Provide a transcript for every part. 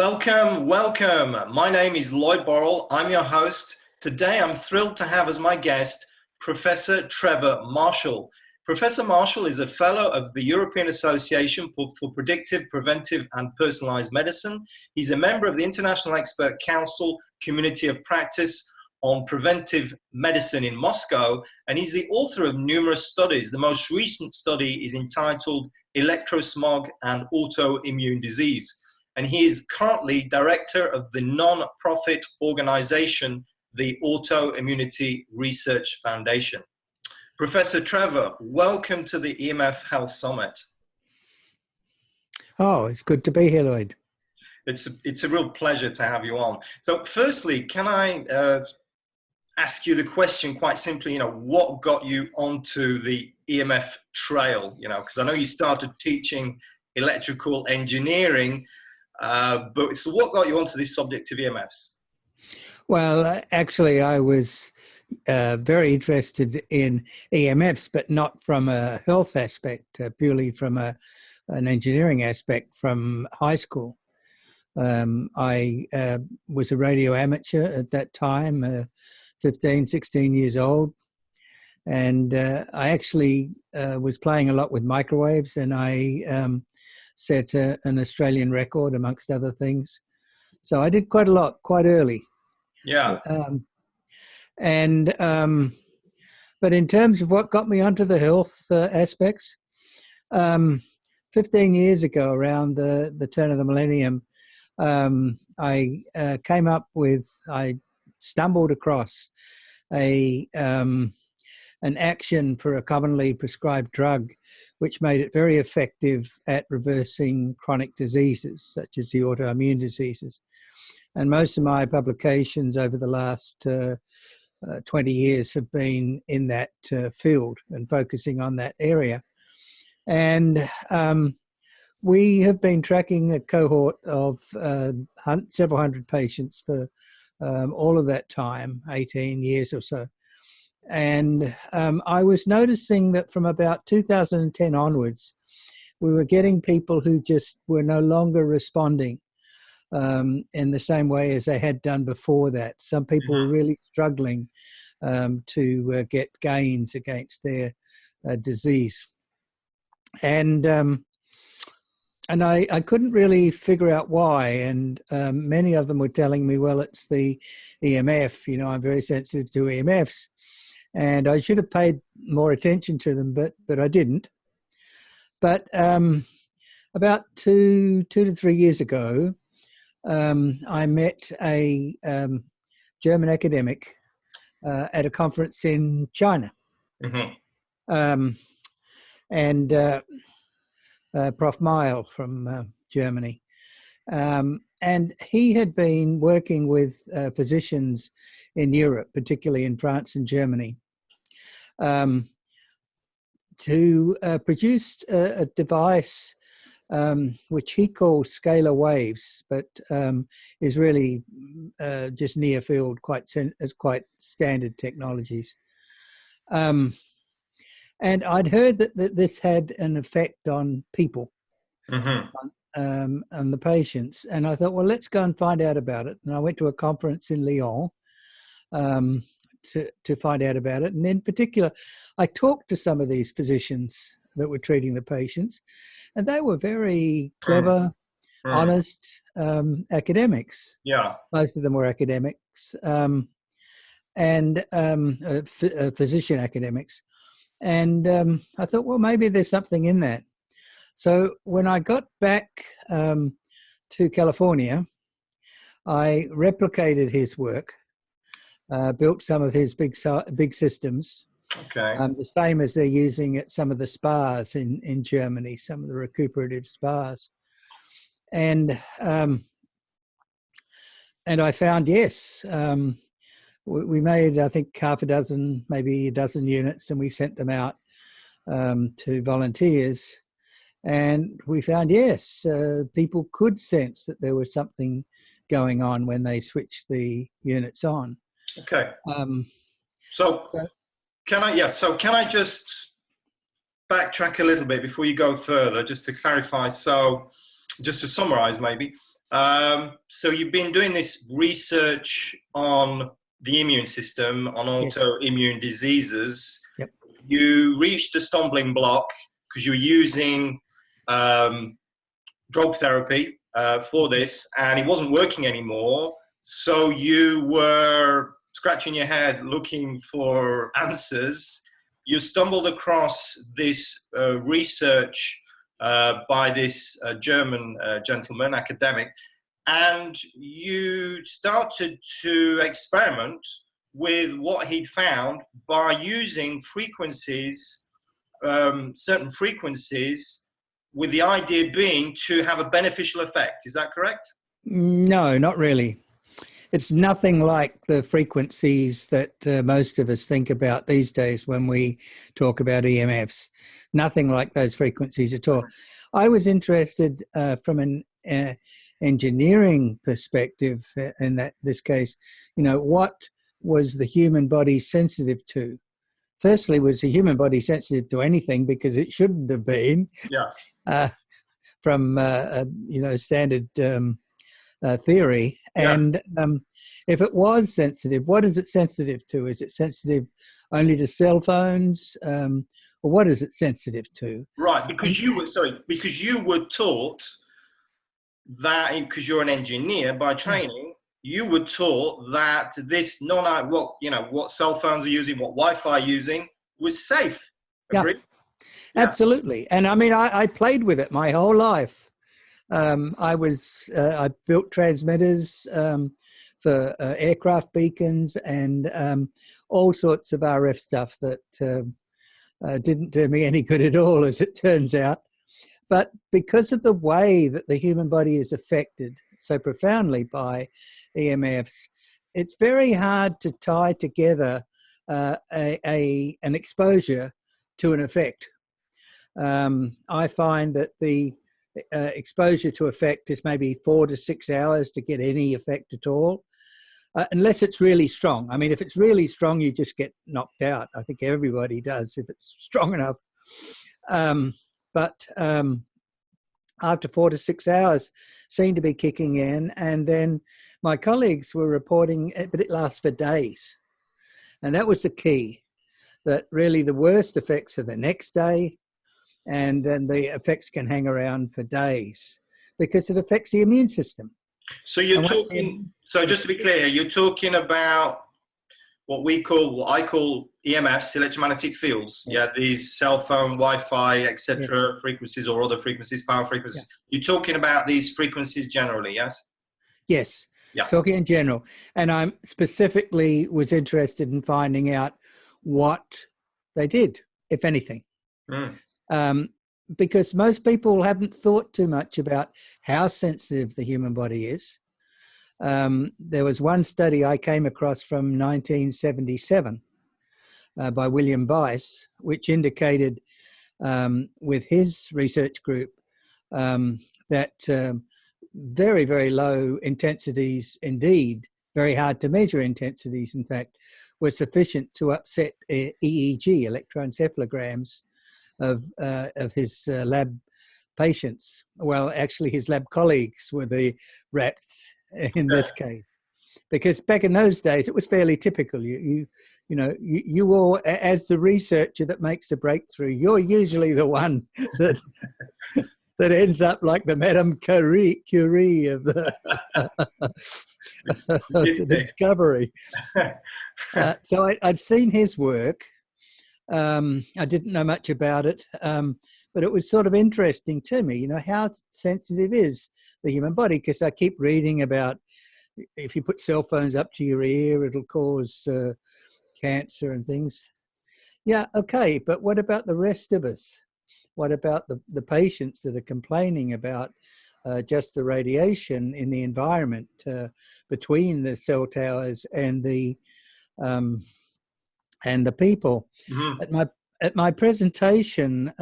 Welcome, welcome. My name is Lloyd Borrell. I'm your host. Today, I'm thrilled to have as my guest, Professor Trevor Marshall. Professor Marshall is a fellow of the European Association for Predictive, Preventive and Personalized Medicine. He's a member of the International Expert Council Community of Practice on Preventive Medicine in Moscow, and he's the author of numerous studies. The most recent study is entitled Electrosmog and Autoimmune Disease. And he is currently director of the non-profit organization, the Autoimmunity Research Foundation. Professor Trevor, welcome to the EMF Health Summit. Oh, it's good to be here, Lloyd. It's a real pleasure to have you on. So firstly, can I ask you the question quite simply, what got you onto the EMF trail? Because I know you started teaching electrical engineering, but so what got you onto this subject of EMFs? Well, actually, I was very interested in EMFs, but not from a health aspect, purely from an engineering aspect from high school. I was a radio amateur at that time, 15, 16 years old. And I actually was playing a lot with microwaves, and I set an Australian record, amongst other things. So I did quite a lot, quite early. Yeah. But in terms of what got me onto the health aspects, 15 years ago, around the turn of the millennium, I stumbled across an action for a commonly prescribed drug, which made it very effective at reversing chronic diseases, such as the autoimmune diseases. And most of my publications over the last 20 years have been in that field and focusing on that area. And we have been tracking a cohort of several hundred patients for all of that time, 18 years or so. And I was noticing that from about 2010 onwards, we were getting people who just were no longer responding in the same way as they had done before that. Some people were really struggling to get gains against their disease. And I couldn't really figure out why. And many of them were telling me, well, it's the EMF. I'm very sensitive to EMFs. And I should have paid more attention to them, but I didn't. But about two to 3 years ago, I met a German academic at a conference in China. Mm-hmm. Prof. Meil from Germany. And he had been working with physicians in Europe, particularly in France and Germany, to produce a device which he calls scalar waves, but is really just near field, quite standard technologies. And I'd heard that this had an effect on people. Mm-hmm. And the patients. And I thought, well, let's go and find out about it. And I went to a conference in Lyon to find out about it. And in particular, I talked to some of these physicians that were treating the patients, and they were very clever, honest academics. Yeah. Most of them were academics and physician academics. And I thought, well, maybe there's something in that. So when I got back to California, I replicated his work, built some of his big systems, the same as they're using at some of the spas in Germany, some of the recuperative spas. And I found, yes, we made, I think, half a dozen, maybe a dozen units, and we sent them out to volunteers. And we found, yes, people could sense that there was something going on when they switched the units on. Okay. So can I just backtrack a little bit before you go further, just to clarify? So just to summarize maybe, So you've been doing this research on the immune system, on Yes. autoimmune diseases. Yep. You reached a stumbling block because you were using drug therapy for this, and it wasn't working anymore. So you were scratching your head looking for answers. You stumbled across this research by this German gentleman, academic, and you started to experiment with what he'd found by using frequencies, certain frequencies, with the idea being to have a beneficial effect. Is that correct? No, not really. It's nothing like the frequencies that most of us think about these days when we talk about EMFs. Nothing like those frequencies at all. I was interested from an engineering perspective in this case, what was the human body sensitive to? Firstly, was the human body sensitive to anything, because it shouldn't have been. Yes. From standard theory. Yes. And if it was sensitive, what is it sensitive to? Is it sensitive only to cell phones, or what is it sensitive to? Right, because you were taught that, because you're an engineer by training, you were taught that this what cell phones are using, what Wi-Fi using was safe. Agreed? Yeah, absolutely. And I mean, I played with it my whole life. I built transmitters for aircraft beacons and all sorts of RF stuff that didn't do me any good at all, as it turns out. But because of the way that the human body is affected so profoundly by EMFs, it's very hard to tie together an exposure to an effect. I find that the exposure to effect is maybe 4 to 6 hours to get any effect at all, unless it's really strong. I mean, if it's really strong, you just get knocked out. I think everybody does if it's strong enough. But after 4 to 6 hours, seemed to be kicking in. And then my colleagues were reporting, but it lasts for days. And that was the key, that really the worst effects are the next day. And then the effects can hang around for days because it affects the immune system. So just to be clear, you're talking about what I call EMFs, electromagnetic fields. Yeah, these cell phone, Wi-Fi, etc. frequencies, or other frequencies, power frequencies. Yeah. You're talking about these frequencies generally, yes? Yes. Yeah. Talking in general. And I specifically was interested in finding out what they did, if anything. Because most people haven't thought too much about how sensitive the human body is. There was one study I came across from 1977 by William Bice, which indicated with his research group that very, very low intensities indeed, very hard to measure intensities, in fact, were sufficient to upset EEG, electroencephalograms, of his lab patients. Well, actually, his lab colleagues were the rats in this case, because back in those days it was fairly typical. You were, as the researcher that makes the breakthrough, you're usually the one that that ends up like the Madame Curie of the, of the discovery. So I'd seen his work. I didn't know much about it, but it was sort of interesting to me, how sensitive is the human body, because I keep reading about if you put cell phones up to your ear, it'll cause cancer and things. Yeah, okay, but what about the rest of us? What about the patients that are complaining about just the radiation in the environment between the cell towers and the people? Mm-hmm. At my presentation,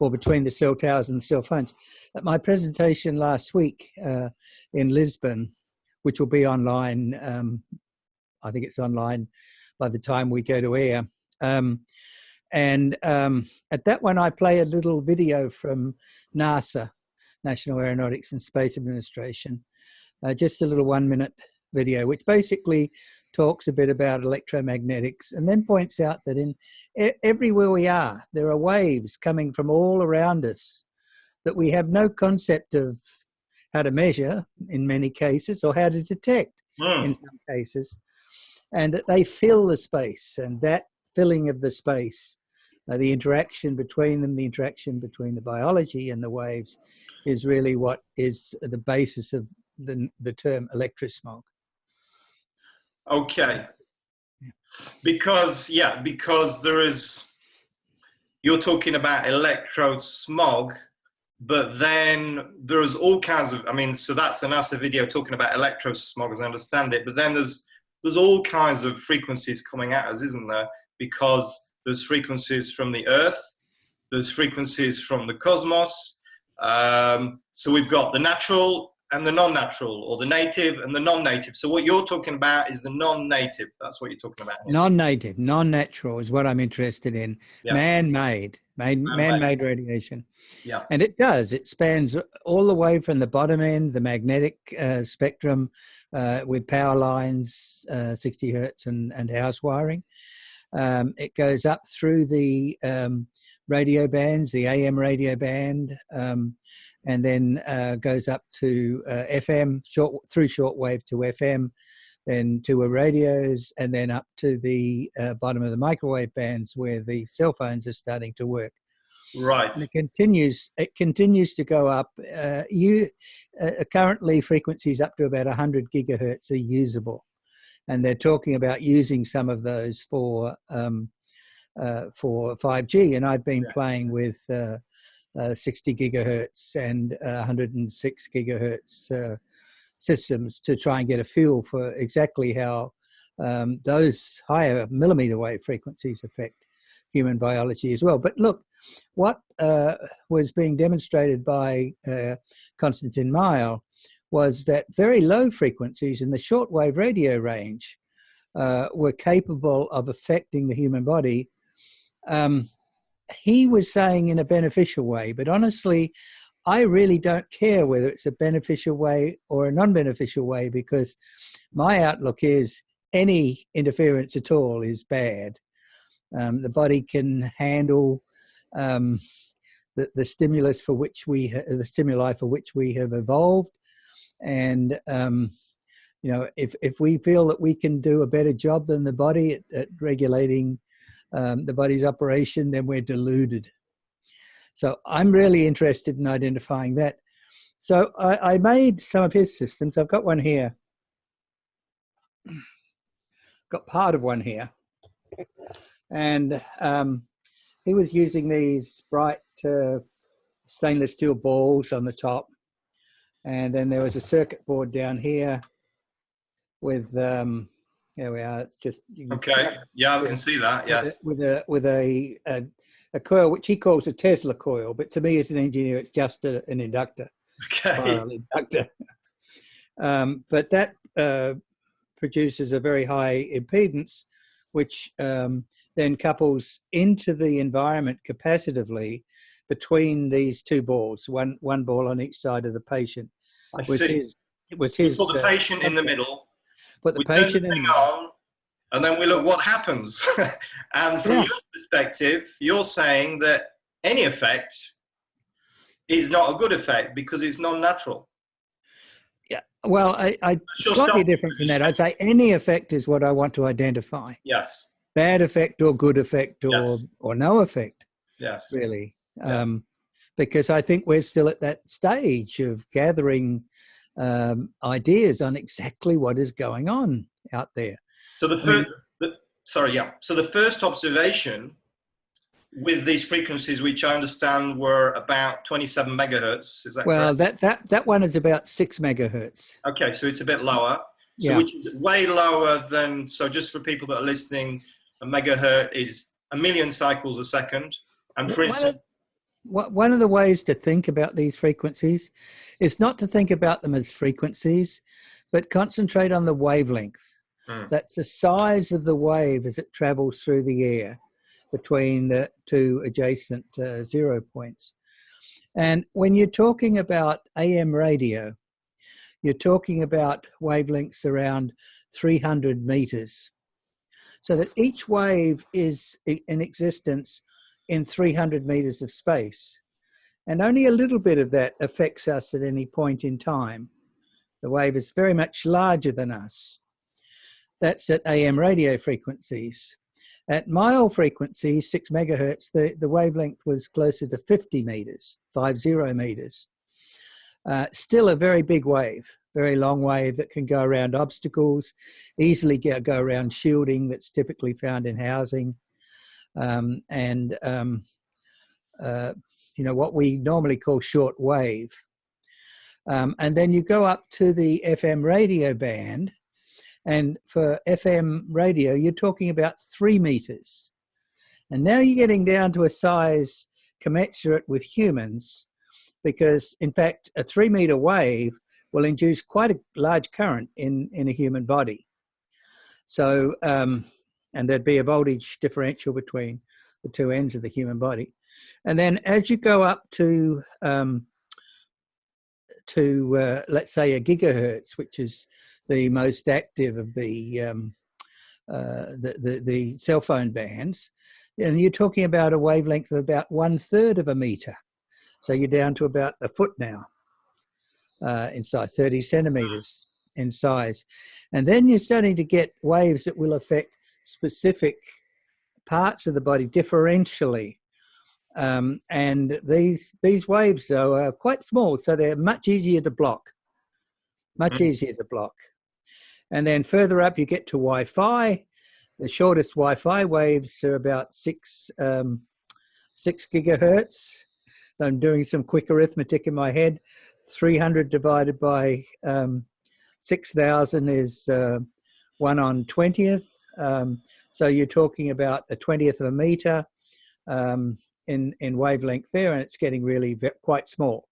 or between the cell towers and the cell phones, at my presentation last week in Lisbon, which will be online, I think it's online by the time we go to air. And at that one, I play a little video from NASA National Aeronautics and Space Administration. Just a little 1-minute video, which basically talks a bit about electromagnetics and then points out that in everywhere we are, there are waves coming from all around us that we have no concept of how to measure in many cases or how to detect in some cases, and that they fill the space, and that filling of the space, the interaction between them, the interaction between the biology and the waves is really what is the basis of the term electrosmog. Okay. Because there is, you're talking about electrode smog, but then there's all kinds of, I mean, so that's a NASA video talking about electrode smog as I understand it, but then there's all kinds of frequencies coming at us, isn't there? Because there's frequencies from the Earth, there's frequencies from the cosmos. So we've got the natural and the non-natural, or the native and the non-native. So what you're talking about is the non-native. That's what you're talking about here. Non-native, non-natural is what I'm interested in. Yeah. Man-made radiation. Yeah. And it does. It spans all the way from the bottom end, the magnetic spectrum with power lines, 60 hertz and house wiring. It goes up through the radio bands, the AM radio band, and then goes up to FM, through shortwave to FM, then to radios, and then up to the bottom of the microwave bands where the cell phones are starting to work. Right. And it continues to go up. Currently frequencies up to about 100 gigahertz are usable. And they're talking about using some of those for 5G. And I've been playing with 60 gigahertz and 106 gigahertz systems to try and get a feel for exactly how those higher millimeter wave frequencies affect human biology as well. But look, what was being demonstrated by Konstantin Mile was that very low frequencies in the shortwave radio range were capable of affecting the human body. He was saying in a beneficial way, but honestly, I really don't care whether it's a beneficial way or a non-beneficial way, because my outlook is any interference at all is bad. The body can handle the stimulus for which the stimuli for which we have evolved, and if we feel that we can do a better job than the body at regulating the body's operation, then we're deluded. So I'm really interested in identifying that. So I made some of his systems. I've got one here. Got part of one here. And he was using these bright stainless steel balls on the top. And then there was a circuit board down here with, there we are. It's just, okay. Yeah, I can see that. Yes. With a coil, which he calls a Tesla coil, but to me as an engineer, it's just an inductor. Okay. Spiral inductor. But that produces a very high impedance, which then couples into the environment capacitively between these two balls, one ball on each side of the patient. I see. It was his. Put the patient in the middle. Put the patient in. On, and then we look what happens. And from your perspective, you're saying that any effect is not a good effect because it's non-natural. Yeah. Well, I slightly different from that. I'd say any effect is what I want to identify. Yes. Bad effect or good effect or no effect. Yes. Really. Yes. Because I think we're still at that stage of gathering ideas on exactly what is going on out there. So So the first observation with these frequencies, which I understand were about 27 megahertz, is that correct? That one is about 6 megahertz. Okay, so it's a bit lower. So which is way lower than, so just for people that are listening, a megahertz is 1,000,000 cycles a second. And for instance, one of the ways to think about these frequencies is not to think about them as frequencies, but concentrate on the wavelength. That's the size of the wave as it travels through the air between the two adjacent 0 points. And when you're talking about AM radio, you're talking about wavelengths around 300 meters. So that each wave is in existence in 300 meters of space. And only a little bit of that affects us at any point in time. The wave is very much larger than us. That's at AM radio frequencies. At mile frequencies, 6 megahertz, the wavelength was closer to 50 meters, 50 meters. Still a very big wave, very long wave that can go around obstacles, easily go around shielding that's typically found in housing, you know, what we normally call short wave. And then you go up to the FM radio band, and for FM radio, you're talking about 3 meters. And now you're getting down to a size commensurate with humans, because in fact, a 3 meter wave will induce quite a large current in a human body. So, and there'd be a voltage differential between the two ends of the human body. And then as you go up to let's say a gigahertz, which is the most active of the cell phone bands, and you're talking about a wavelength of about 1/3 of a meter. So you're down to about a foot now in size, 30 centimeters in size. And then you're starting to get waves that will affect specific parts of the body differentially. And these waves, though, are quite small, so they're much easier to block, easier to block. And then further up, you get to Wi-Fi. The shortest Wi-Fi waves are about 6 gigahertz. I'm doing some quick arithmetic in my head. 300 divided by 6,000 is 1/20th. So you're talking about a 20th of a meter in wavelength there, and it's getting really quite small.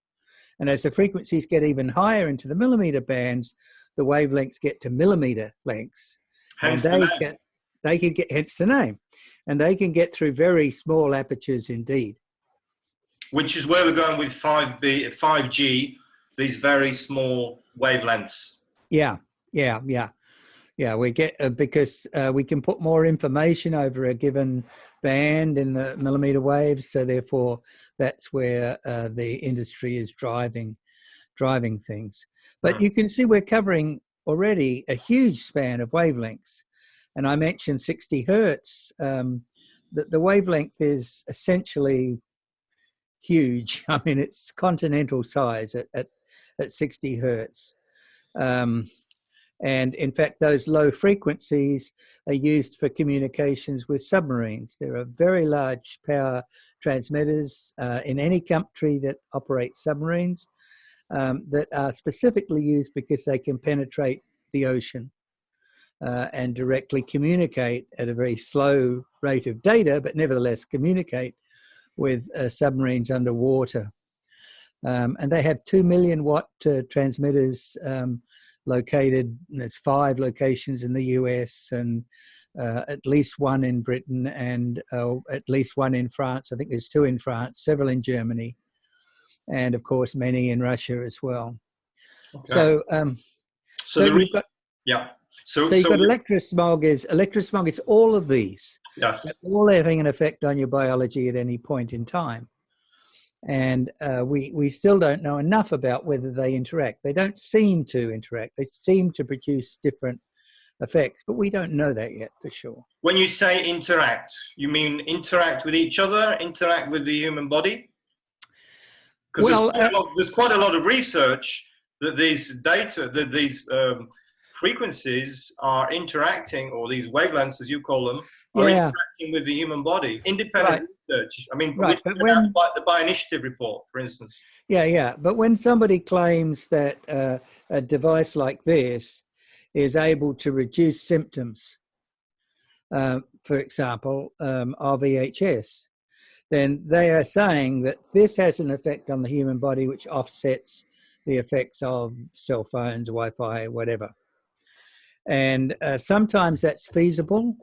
And as the frequencies get even higher into the millimeter bands, the wavelengths get to millimeter lengths. Hence and the they can get, hence the name, and they can get through very small apertures indeed. Which is where we're going with 5G, these very small wavelengths. Yeah. We get because we can put more information over a given band in the millimeter waves, so therefore that's where the industry is driving things. But you can see we're covering already a huge span of wavelengths, and I mentioned 60 hertz. The wavelength is essentially huge. I mean, it's continental size at 60 hertz. And in fact, those low frequencies are used for communications with submarines. There are very large power transmitters in any country that operates submarines that are specifically used because they can penetrate the ocean and directly communicate at a very slow rate of data, but nevertheless communicate with submarines underwater. And they have 2 million watt transmitters located. There's 5 locations in the US, and at least 1 in Britain, and at least 1 in France. I think there's 2 in France, several in Germany, and of course many in Russia as well. Okay. So you've got So you've got electrosmog is all of these. Yes. All having an effect on your biology at any point in time. And we still don't know enough about whether they interact. They don't seem to interact. They seem to produce different effects, but we don't know that yet for sure. When you say interact, you mean interact with each other, interact with the human body? Because there's quite a lot of research that these frequencies are interacting, or these wavelengths, as you call them, are interacting with the human body. Independent research. I mean, by the Bioinitiative report, for instance. Yeah. But when somebody claims that a device like this is able to reduce symptoms, for example, RVHS, then they are saying that this has an effect on the human body which offsets the effects of cell phones, Wi-Fi, whatever. And sometimes that's feasible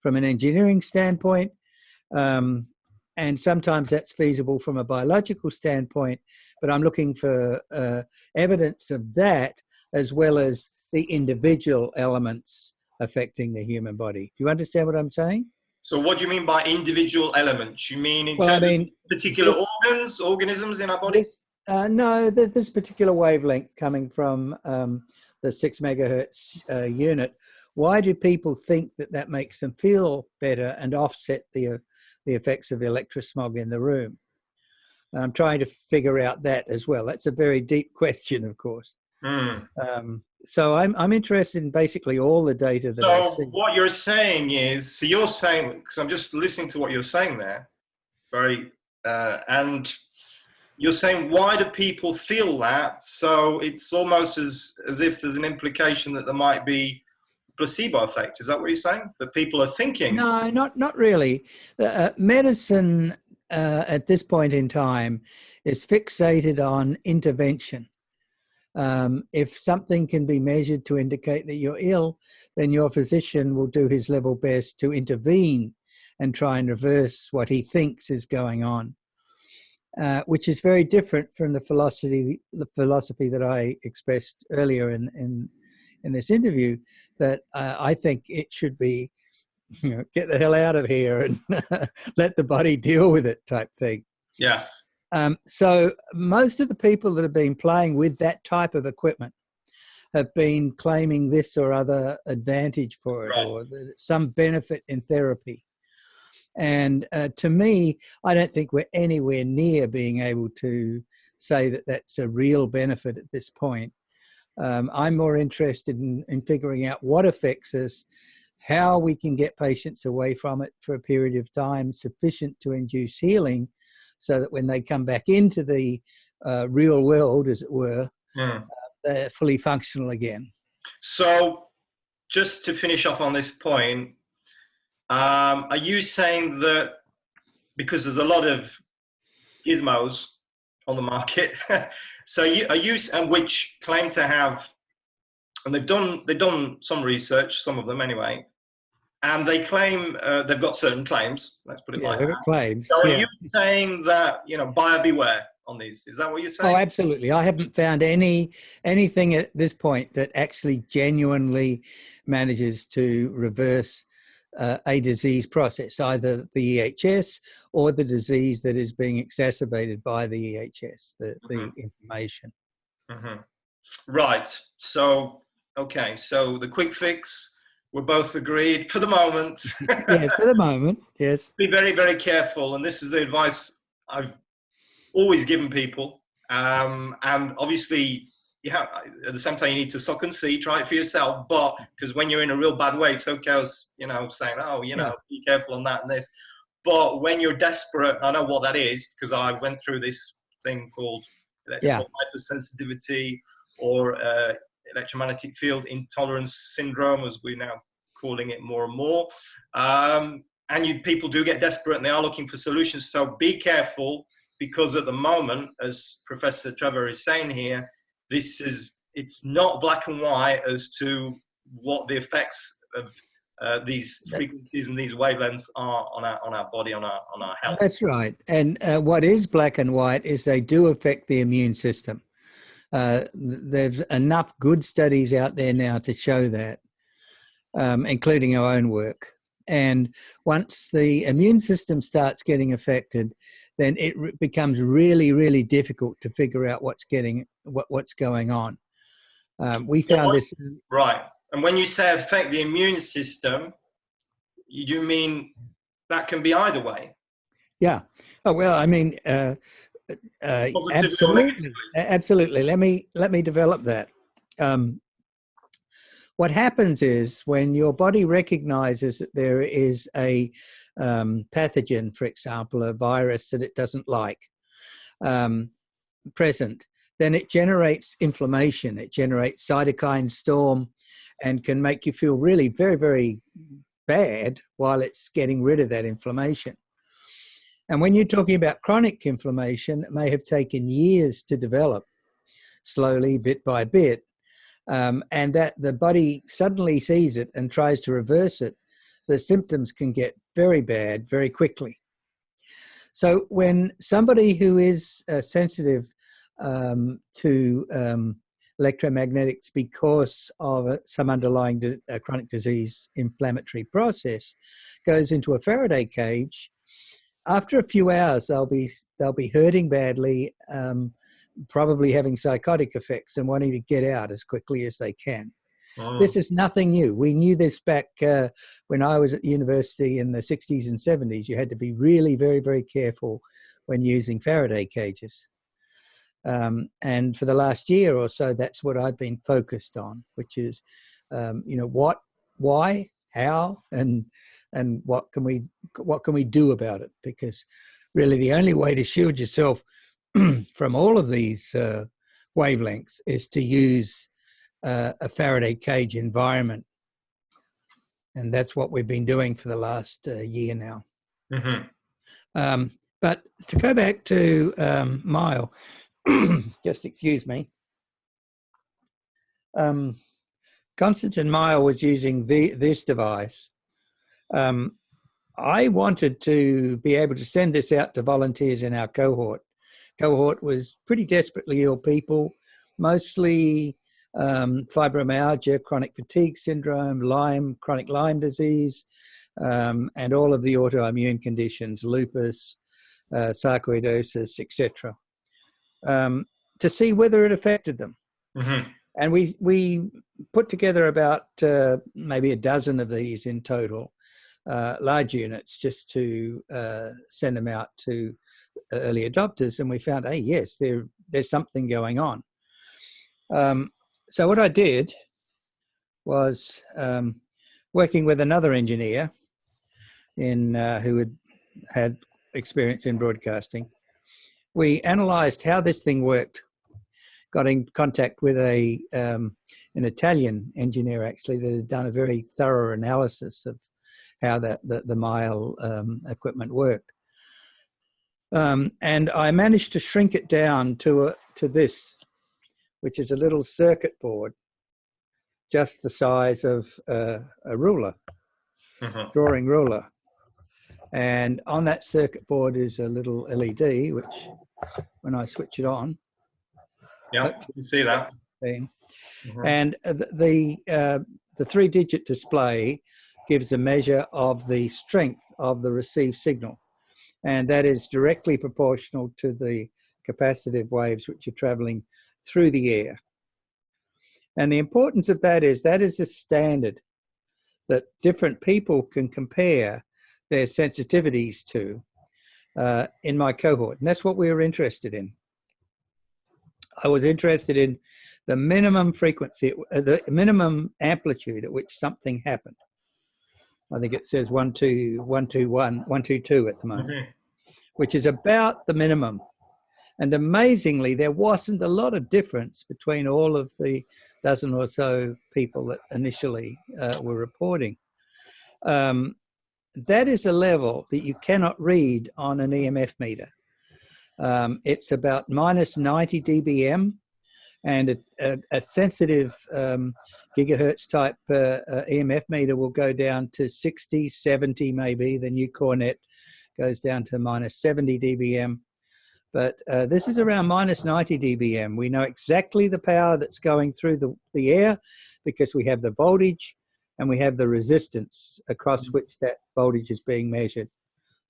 from an engineering standpoint. and sometimes that's feasible from a biological standpoint, but I'm looking for evidence of that as well as the individual elements affecting the human body. Do you understand what I'm saying? So what do you mean by individual elements? You mean in Well, I terms of mean, particular organs, organisms in our body? No, this particular wavelength coming from the 6 megahertz unit. Why do people think that that makes them feel better and offset the effects of electrosmog in the room? And I'm trying to figure out that as well. That's a very deep question, of course. So I'm interested in basically all the data that I see. So what you're saying is, so you're saying, because I'm just listening to what you're saying there, and you're saying, why do people feel that? So it's almost as if there's an implication that there might be placebo effect. Is that what you're saying? That people are thinking? No, not really. Medicine at this point in time is fixated on intervention. If something can be measured to indicate that you're ill, then your physician will do his level best to intervene and try and reverse what he thinks is going on, which is very different from the philosophy that I expressed earlier in this interview, that I think it should be, get the hell out of here and let the body deal with it type thing. Yes. So most of the people that have been playing with that type of equipment have been claiming this or other advantage for it, right, or some benefit in therapy. And to me, I don't think we're anywhere near being able to say that that's a real benefit at this point. I'm more interested in figuring out what affects us, how we can get patients away from it for a period of time sufficient to induce healing, so that when they come back into the real world, as it were, they're fully functional again. So just to finish off on this point, are you saying that because there's a lot of gizmos on the market, so and which claim to have, and they've done some research, some of them anyway, and they claim they've got certain claims. Let's put it like that. Claims. So are you saying that, buyer beware on these? Is that what you're saying? Oh, absolutely. I haven't found anything at this point that actually genuinely manages to reverse a disease process, either the EHS or the disease that is being exacerbated by the EHS, the inflammation. Right. So, okay. So the quick fix, we're both agreed for the moment. Yeah, for the moment, yes. Be very, very careful. And this is the advice I've always given people. And obviously, at the same time, you need to suck and see, try it for yourself. But because when you're in a real bad way, it's okay as, saying, be careful on that and this. But when you're desperate, I know what that is, because I went through this thing called electrical hypersensitivity or electromagnetic field intolerance syndrome, as we're now calling it more and more. And people do get desperate and they are looking for solutions. So be careful, because at the moment, as Professor Trevor is saying here, it's not black and white as to what the effects of these frequencies and these wavelengths are on our body, on our health. That's right. And what is black and white is they do affect the immune system. There's enough good studies out there now to show that, including our own work. And once the immune system starts getting affected, then it becomes really, really difficult to figure out what's going on. We found this. Right. And when you say affect the immune system, you mean that can be either way? Yeah. Oh, well, I mean, absolutely. Absolutely. Let me develop that. What happens is when your body recognizes that there is a pathogen, for example, a virus that it doesn't like, present, then it generates inflammation. It generates cytokine storm and can make you feel really very, very bad while it's getting rid of that inflammation. And when you're talking about chronic inflammation that may have taken years to develop, slowly, bit by bit, and that the body suddenly sees it and tries to reverse it, the symptoms can get very bad very quickly. So when somebody who is sensitive to electromagnetics because of some underlying chronic disease inflammatory process goes into a Faraday cage, after a few hours they'll be hurting badly, probably having psychotic effects and wanting to get out as quickly as they can. This is nothing new. We knew this back when I was at the university in the 60s and 70s. You had to be really very, very careful when using Faraday cages. And for the last year or so, that's what I've been focused on, which is, what, why, how, and what can we do about it? Because really the only way to shield yourself from all of these wavelengths is to use a Faraday cage environment. And that's what we've been doing for the last year now. Mm-hmm. But to go back to Mile, just excuse me. Konstantin Mile was using this device. I wanted to be able to send this out to volunteers in our cohort. Cohort was pretty desperately ill people, mostly fibromyalgia, chronic fatigue syndrome, chronic Lyme disease, and all of the autoimmune conditions, lupus, sarcoidosis, etc., to see whether it affected them. Mm-hmm. And we put together about maybe a dozen of these in total, large units, just to send them out to early adopters. And we found, hey, yes, there's something going on. So what I did was working with another engineer who had experience in broadcasting. We analysed how this thing worked. Got in contact with an Italian engineer actually that had done a very thorough analysis of how the Mile equipment worked, and I managed to shrink it down to this, which is a little circuit board, just the size of a ruler, drawing ruler. And on that circuit board is a little LED, which when I switch it on, yeah, you can see that. And the 3-digit display gives a measure of the strength of the received signal. And that is directly proportional to the capacitive waves which are traveling through the air. And the importance of that is a standard that different people can compare their sensitivities to in my cohort. And that's what we were interested in. I was interested in the minimum frequency, the minimum amplitude at which something happened. I think it says 122 at the moment, which is about the minimum. And amazingly, there wasn't a lot of difference between all of the dozen or so people that initially were reporting. That is a level that you cannot read on an EMF meter. It's about minus 90 dBm, and a sensitive gigahertz type EMF meter will go down to 60, 70 maybe. The new Cornet goes down to minus 70 dBm. But this is around minus 90 dBm. We know exactly the power that's going through the air because we have the voltage and we have the resistance across which that voltage is being measured.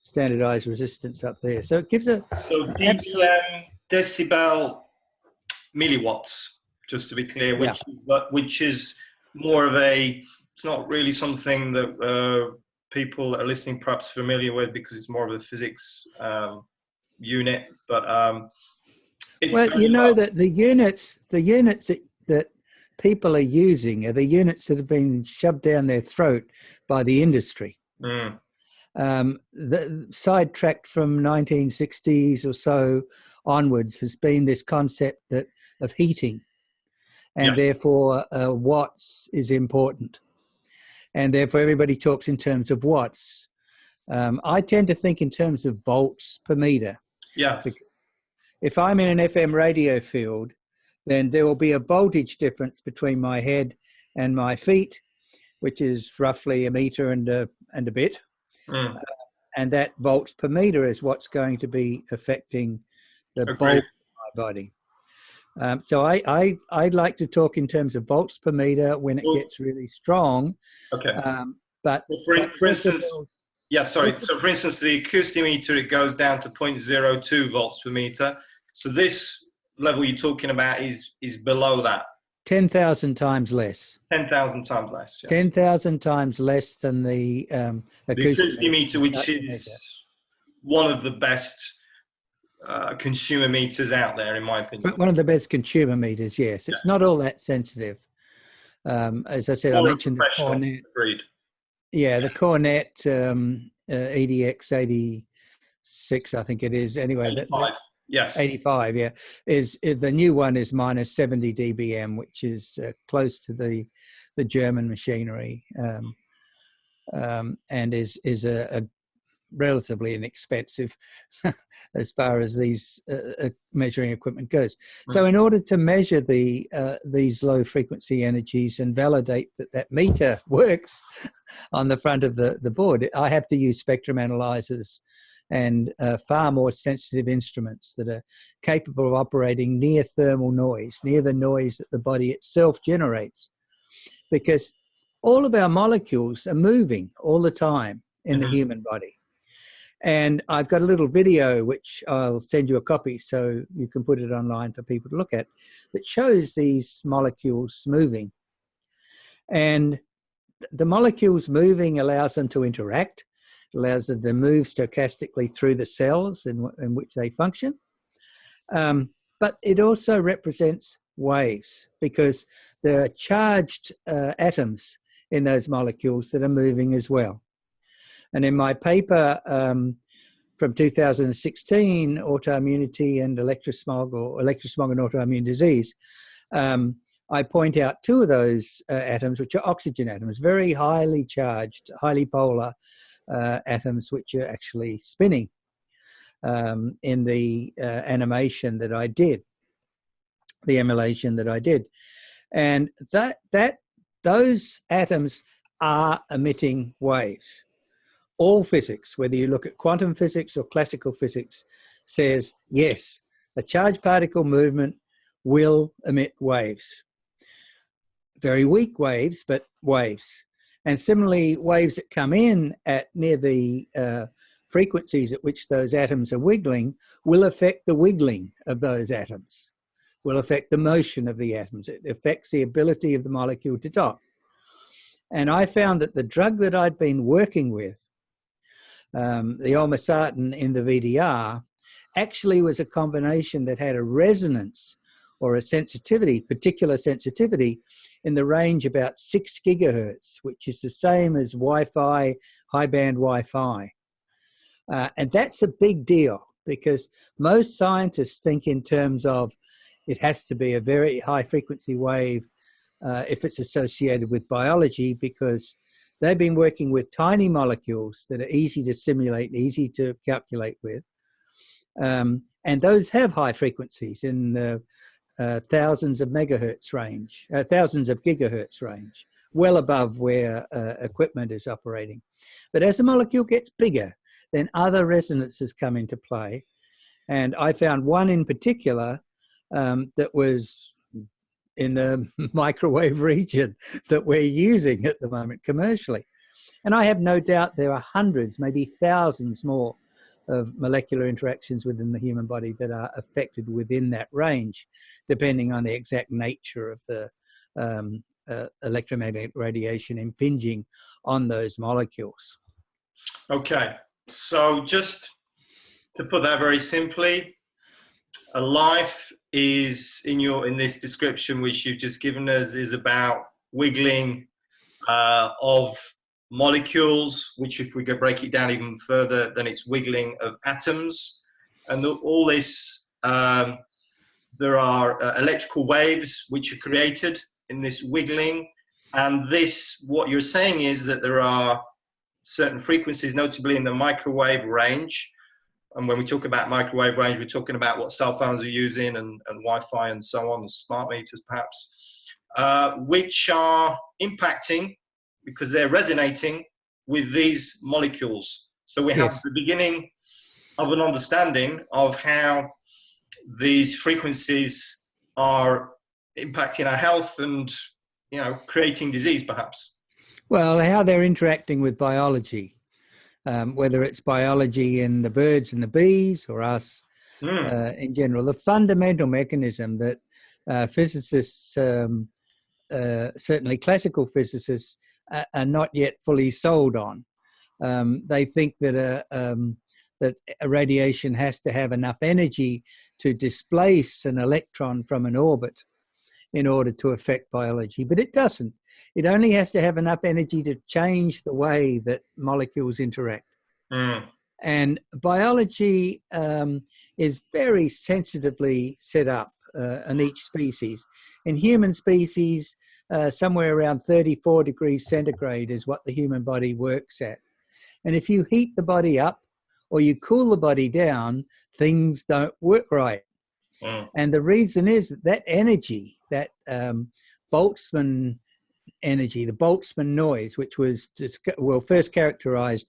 Standardized resistance up there. So it gives So dBm, decibel, milliwatts, just to be clear, which is more of it's not really something that people that are listening perhaps familiar with because it's more of a physics unit, but well, you know that the units that people are using are the units that have been shoved down their throat by the industry. The sidetracked from 1960s or so onwards has been this concept of heating, and therefore watts is important, and therefore everybody talks in terms of watts. I tend to think in terms of volts per meter. Yes. If I'm in an FM radio field, then there will be a voltage difference between my head and my feet, which is roughly a meter and a bit. And that volts per meter is what's going to be affecting the bulk of my body. So I'd like to talk in terms of volts per meter when it gets really strong. Okay. But so for instance, yeah, sorry. So for instance, the acoustic meter, it goes down to 0.02 volts per meter. So this level you're talking about is below that. 10,000 times less. 10,000 times less. Yes. 10,000 times less than the acoustic meter, which is one of the best consumer meters out there, in my opinion. One of the best consumer meters, yes. It's not all that sensitive. As I said, I mentioned the Cornet. Agreed. Yeah, the Cornet EDX 86, I think it is. Anyway, 85. Yes. 85, yeah. Is the new one is minus 70 dBm, which is close to the German machinery, and is a relatively inexpensive as far as these measuring equipment goes. So in order to measure these low frequency energies and validate that meter works on the front of the board, I have to use spectrum analyzers and far more sensitive instruments that are capable of operating near thermal noise, near the noise that the body itself generates. Because all of our molecules are moving all the time in the human body. And I've got a little video, which I'll send you a copy so you can put it online for people to look at, that shows these molecules moving. And the molecules moving allows them to interact, allows them to move stochastically through the cells in which they function. But it also represents waves, because there are charged atoms in those molecules that are moving as well. And in my paper from 2016, Autoimmunity and Electrosmog, or Electrosmog and Autoimmune Disease, I point out two of those atoms, which are oxygen atoms, very highly charged, highly polar atoms, which are actually spinning in the animation that I did, the emulation that I did. And those atoms are emitting waves. All physics, whether you look at quantum physics or classical physics, says yes, a charged particle movement will emit waves. Very weak waves, but waves. And similarly, waves that come in at near the frequencies at which those atoms are wiggling will affect the wiggling of those atoms, will affect the motion of the atoms. It affects the ability of the molecule to dock. And I found that the drug that I'd been working with, the olmesartan in the VDR, actually was a combination that had a resonance or a sensitivity, particular sensitivity, in the range about 6 gigahertz, which is the same as Wi-Fi, high-band Wi-Fi. And that's a big deal, because most scientists think in terms of it has to be a very high-frequency wave if it's associated with biology, because they've been working with tiny molecules that are easy to simulate, easy to calculate with. And those have high frequencies in the thousands of megahertz range, thousands of gigahertz range, well above where equipment is operating. But as the molecule gets bigger, then other resonances come into play. And I found one in particular that was in the microwave region that we're using at the moment commercially. And I have no doubt there are hundreds, maybe thousands more of molecular interactions within the human body that are affected within that range, depending on the exact nature of the electromagnetic radiation impinging on those molecules. Okay, so just to put that very simply, a life is in this description which you've just given us is about wiggling of molecules, which if we could break it down even further, then it's wiggling of atoms. And all this, there are electrical waves which are created in this wiggling. And this, what you're saying is that there are certain frequencies, notably in the microwave range. And when we talk about microwave range, we're talking about what cell phones are using and Wi-Fi and so on, and smart meters perhaps, which are impacting because they're resonating with these molecules. So we have Yes. the beginning of an understanding of how these frequencies are impacting our health and, you know, creating disease, perhaps. Well, how they're interacting with biology, whether it's biology in the birds and the bees or us Mm, in general. The fundamental mechanism that physicists, certainly classical physicists, are not yet fully sold on. They think that a radiation has to have enough energy to displace an electron from an orbit in order to affect biology, but it doesn't. It only has to have enough energy to change the way that molecules interact. mm, And biology is very sensitively set up in each species. In human species, somewhere around 34 degrees centigrade is what the human body works at. And if you heat the body up or you cool the body down, things don't work right. mm. And the reason is that energy, that Boltzmann energy, the Boltzmann noise, which was first characterized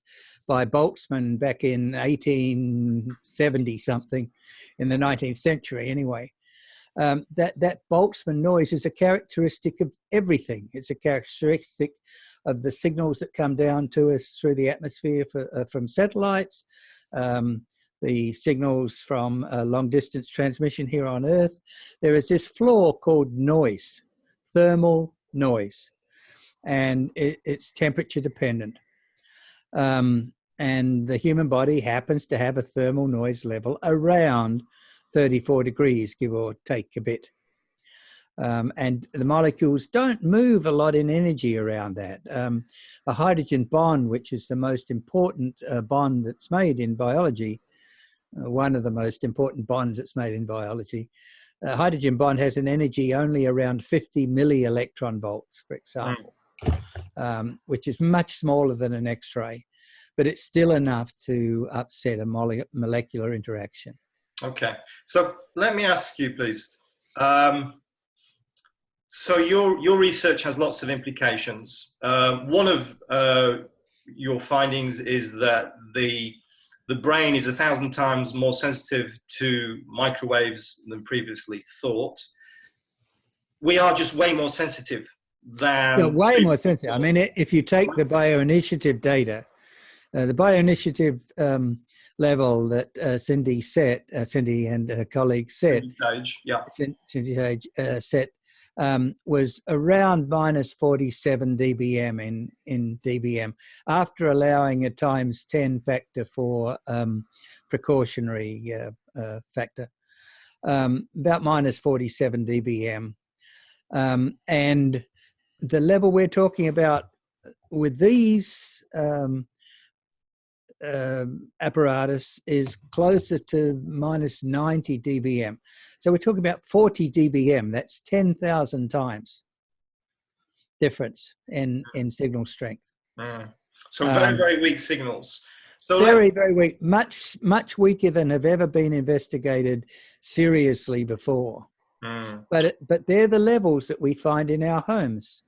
by Boltzmann back in 1870 something, in the 19th century anyway. That Boltzmann noise is a characteristic of everything. It's a characteristic of the signals that come down to us through the atmosphere from satellites, the signals from long distance transmission here on Earth. There is this flaw called noise, thermal noise, and it's temperature dependent. And the human body happens to have a thermal noise level around 34 degrees, give or take a bit. And the molecules don't move a lot in energy around that. A hydrogen bond, which is the most important bond that's made in biology, one of the most important bonds that's made in biology, a hydrogen bond has an energy only around 50 milli-electron volts, for example, which is much smaller than an X-ray, but it's still enough to upset a molecular interaction. Okay. So let me ask you, please. So your research has lots of implications. One of your findings is that the brain is 1,000 times more sensitive to microwaves than previously thought. We are just way more sensitive Yeah, than way more previously sensitive. I thought. mean, if you take the bioinitiative data, the bioinitiative level that Cindy and her colleagues set, Stage, yeah. Cindy Sage set, was around minus 47 dBm in dBm, after allowing a times 10 factor for precautionary factor, about minus 47 dBm. And the level we're talking about with these apparatus is closer to minus 90 dBm. So we're talking about 40 dBm. That's 10,000 times difference in signal strength. So very, very weak signals. So very, very weak, much weaker than have ever been investigated seriously before. But they're the levels that we find in our homes.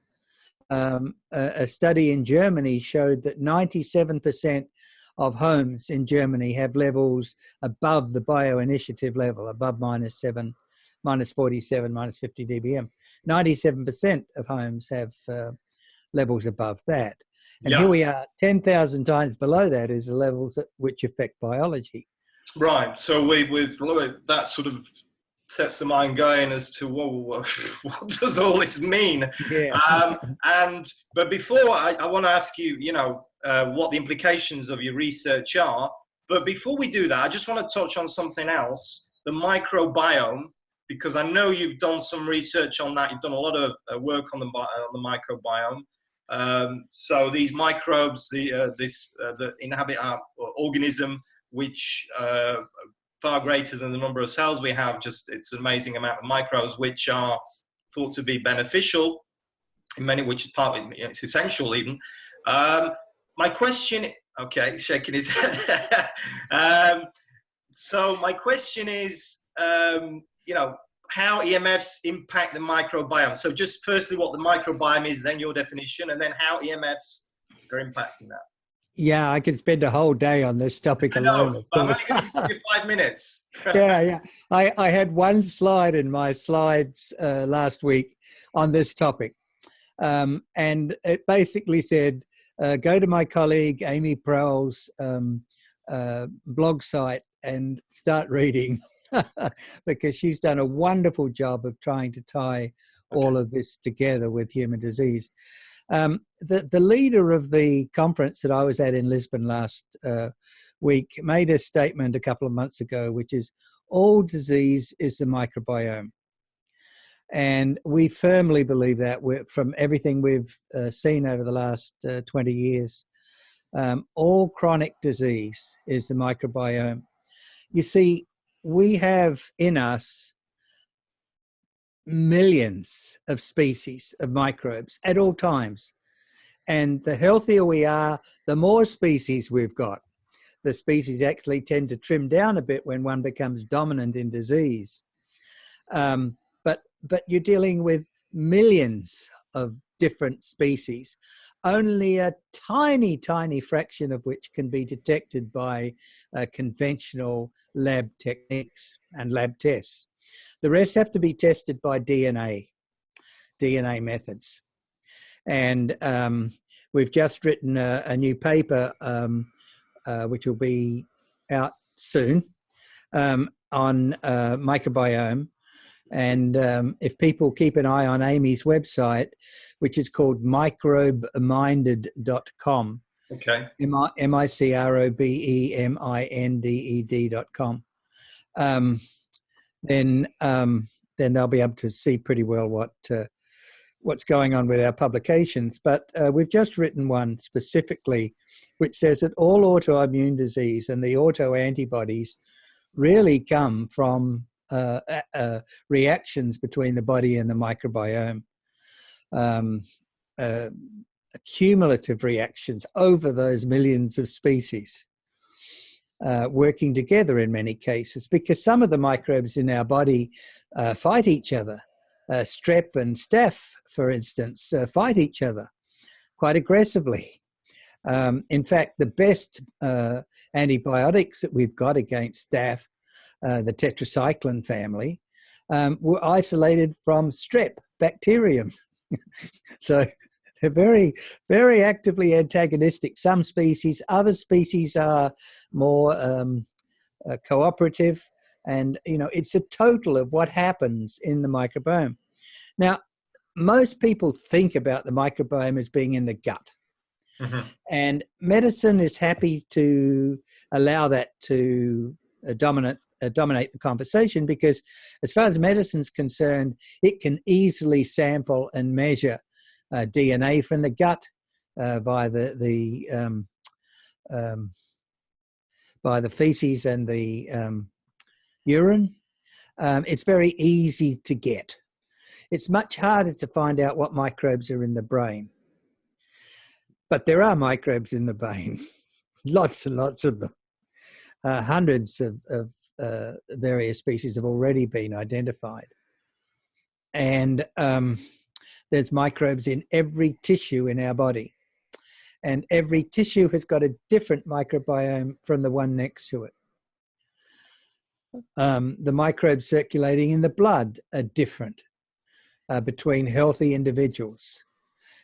A study in Germany showed that 97% of homes in Germany have levels above the bioinitiative level, above minus 47, minus 50 dBm. 97% of homes have levels above that. And here we are, 10,000 times below that is the levels which affect biology. Right. So that sort of sets the mind going as to, whoa, what does all this mean? Yeah. But before, I want to ask you, what the implications of your research are. But before we do that, I just want to touch on something else, the microbiome, because I know you've done some research on that. You've done a lot of work on the microbiome. So these microbes, that inhabit our organism, which far greater than the number of cells we have, it's an amazing amount of microbes, which are thought to be beneficial in many, which is partly, it's essential even. My question, okay, shaking his head. So my question is, how EMFs impact the microbiome. So just firstly, what the microbiome is, then your definition, and then how EMFs are impacting that. Yeah, I could spend a whole day on this topic I know, alone, of but I'm course. only going to give you 5 minutes. Yeah, yeah. I had one slide in my slides last week on this topic. And it basically said, go to my colleague Amy Prowell's blog site and start reading because she's done a wonderful job of trying to tie Okay. all of this together with human disease. The leader of the conference that I was at in Lisbon last week made a statement a couple of months ago, which is all disease is the microbiome. And we firmly believe that from everything we've seen over the last 20 years. All chronic disease is the microbiome. You see, we have in us millions of species of microbes at all times. And the healthier we are, the more species we've got. The species actually tend to trim down a bit when one becomes dominant in disease. But you're dealing with millions of different species, only a tiny, tiny fraction of which can be detected by conventional lab techniques and lab tests. The rest have to be tested by DNA methods. And we've just written a new paper, which will be out soon, on microbiome. And if people keep an eye on Amy's website, which is called microbeminded.com, Okay. microbeminded.com, then they'll be able to see pretty well what's going on with our publications. But we've just written one specifically which says that all autoimmune disease and the autoantibodies really come from reactions between the body and the microbiome, cumulative reactions over those millions of species, working together in many cases, because some of the microbes in our body fight each other. Strep and staph, for instance, fight each other quite aggressively. In fact, the best antibiotics that we've got against staph, the tetracycline family, were isolated from strep bacterium. So they're very, very actively antagonistic. Some species, other species are more cooperative. And, it's a total of what happens in the microbiome. Now, most people think about the microbiome as being in the gut. Mm-hmm. And medicine is happy to allow that to dominate the conversation, because as far as medicine's concerned, it can easily sample and measure DNA from the gut by the feces and the urine. It's very easy to get. It's much harder to find out what microbes are in the brain. But there are microbes in the brain, lots and lots of them. Hundreds of various species have already been identified. And there's microbes in every tissue in our body. And every tissue has got a different microbiome from the one next to it. The microbes circulating in the blood are different between healthy individuals.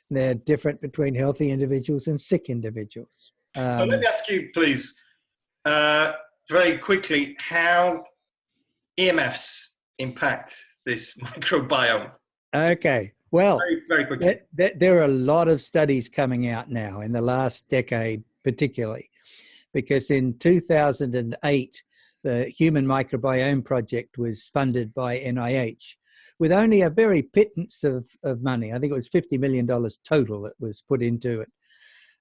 They're different between healthy individuals and sick individuals. So let me ask you, please, very quickly, how EMFs impact this microbiome. Okay. Well, very, very quickly. There are a lot of studies coming out now in the last decade, particularly, because in 2008, the Human Microbiome Project was funded by NIH with only a very pittance of money. I think it was $50 million total that was put into it.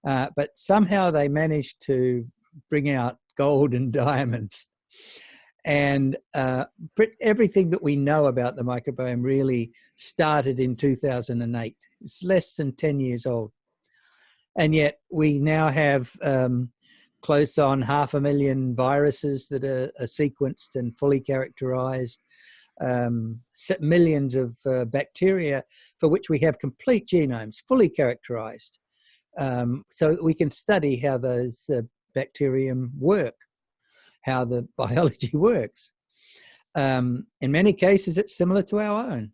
But somehow they managed to bring out gold and diamonds. And everything that we know about the microbiome really started in 2008. It's less than 10 years old. And yet we now have close on 500,000 viruses that are sequenced and fully characterized, millions of bacteria for which we have complete genomes, fully characterized. so that we can study how those bacterium work, how the biology works. In many cases, it's similar to our own.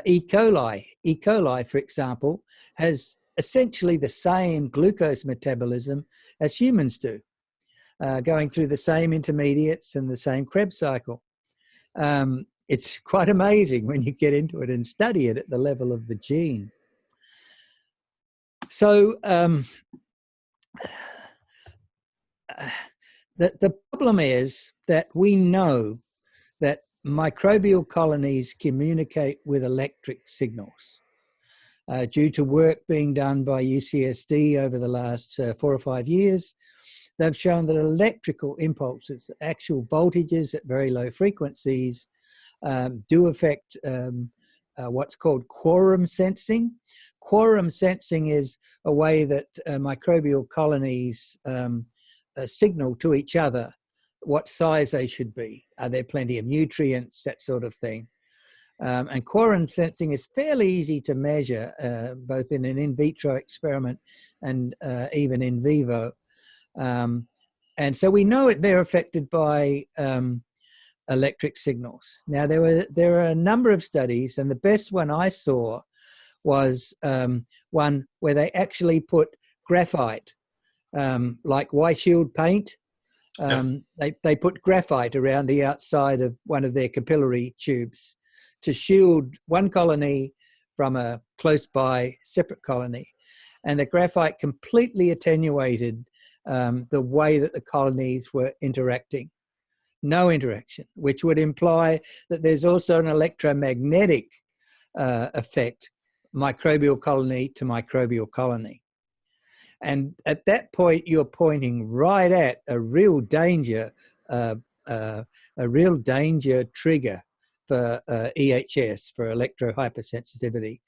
E. coli, for example, has essentially the same glucose metabolism as humans do, going through the same intermediates and the same Krebs cycle. It's quite amazing when you get into it and study it at the level of the gene. So the problem is that we know that microbial colonies communicate with electric signals. Due to work being done by UCSD over the last 4 or 5 years, they've shown that electrical impulses, actual voltages at very low frequencies, do affect what's called quorum sensing. Quorum sensing is a way that microbial colonies signal to each other what size they should be. Are there plenty of nutrients, that sort of thing. And quorum sensing is fairly easy to measure, both in an in vitro experiment and even in vivo. And so we know they're affected by electric signals. Now, there are a number of studies, and the best one I saw was one where they actually put graphite, like Y-Shield paint. They put graphite around the outside of one of their capillary tubes to shield one colony from a close by separate colony. And the graphite completely attenuated the way that the colonies were interacting. No interaction, which would imply that there's also an electromagnetic effect, microbial colony to microbial colony. And at that point, you're pointing right at a real danger trigger for EHS, for electrohypersensitivity.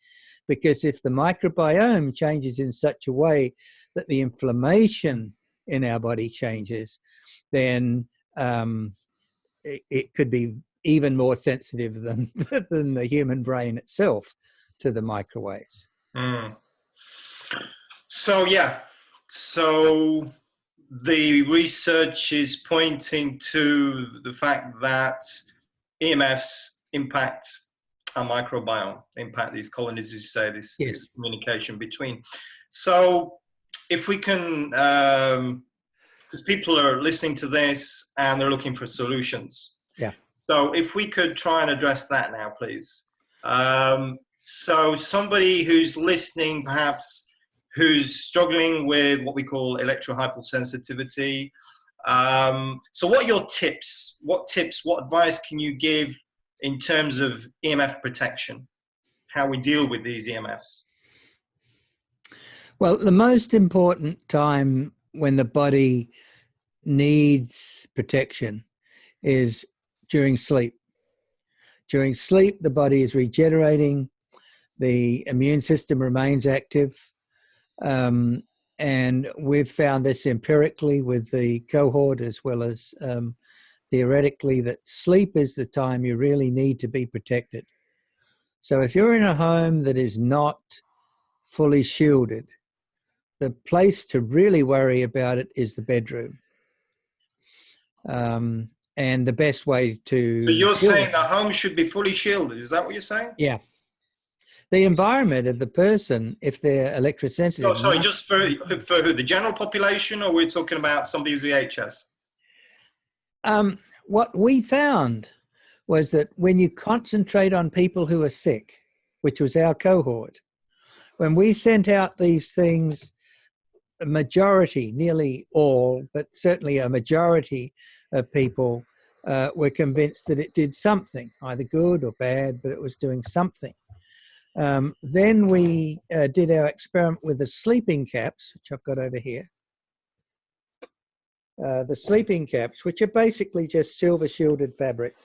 Because if the microbiome changes in such a way that the inflammation in our body changes, then it could be even more sensitive than the human brain itself to the microwaves. Mm. So the research is pointing to the fact that EMFs impact our microbiome, impact these colonies, as you say, this communication between. So if we can, because people are listening to this and they're looking for solutions. Yeah. So if we could try and address that now, please. So somebody who's listening, perhaps, who's struggling with what we call electrohypersensitivity. So what are your tips? What advice can you give in terms of EMF protection? How we deal with these EMFs? Well, the most important time when the body needs protection is during sleep. During sleep, the body is regenerating, the immune system remains active, and we've found this empirically with the cohort as well as theoretically, that sleep is the time you really need to be protected. So if you're in a home that is not fully shielded, the place to really worry about it is the bedroom. And the best way to... So you're saying the home should be fully shielded, is that what you're saying? Yeah. The environment of the person, if they're electrosensitive... Oh, sorry, just for who? The general population, or we're talking about somebody who's VHS? What we found was that when you concentrate on people who are sick, which was our cohort, when we sent out these things, a majority, nearly all, but certainly a majority of people were convinced that it did something, either good or bad, but it was doing something. Then we did our experiment with the sleeping caps, which I've got over here. The sleeping caps, which are basically just silver shielded fabric.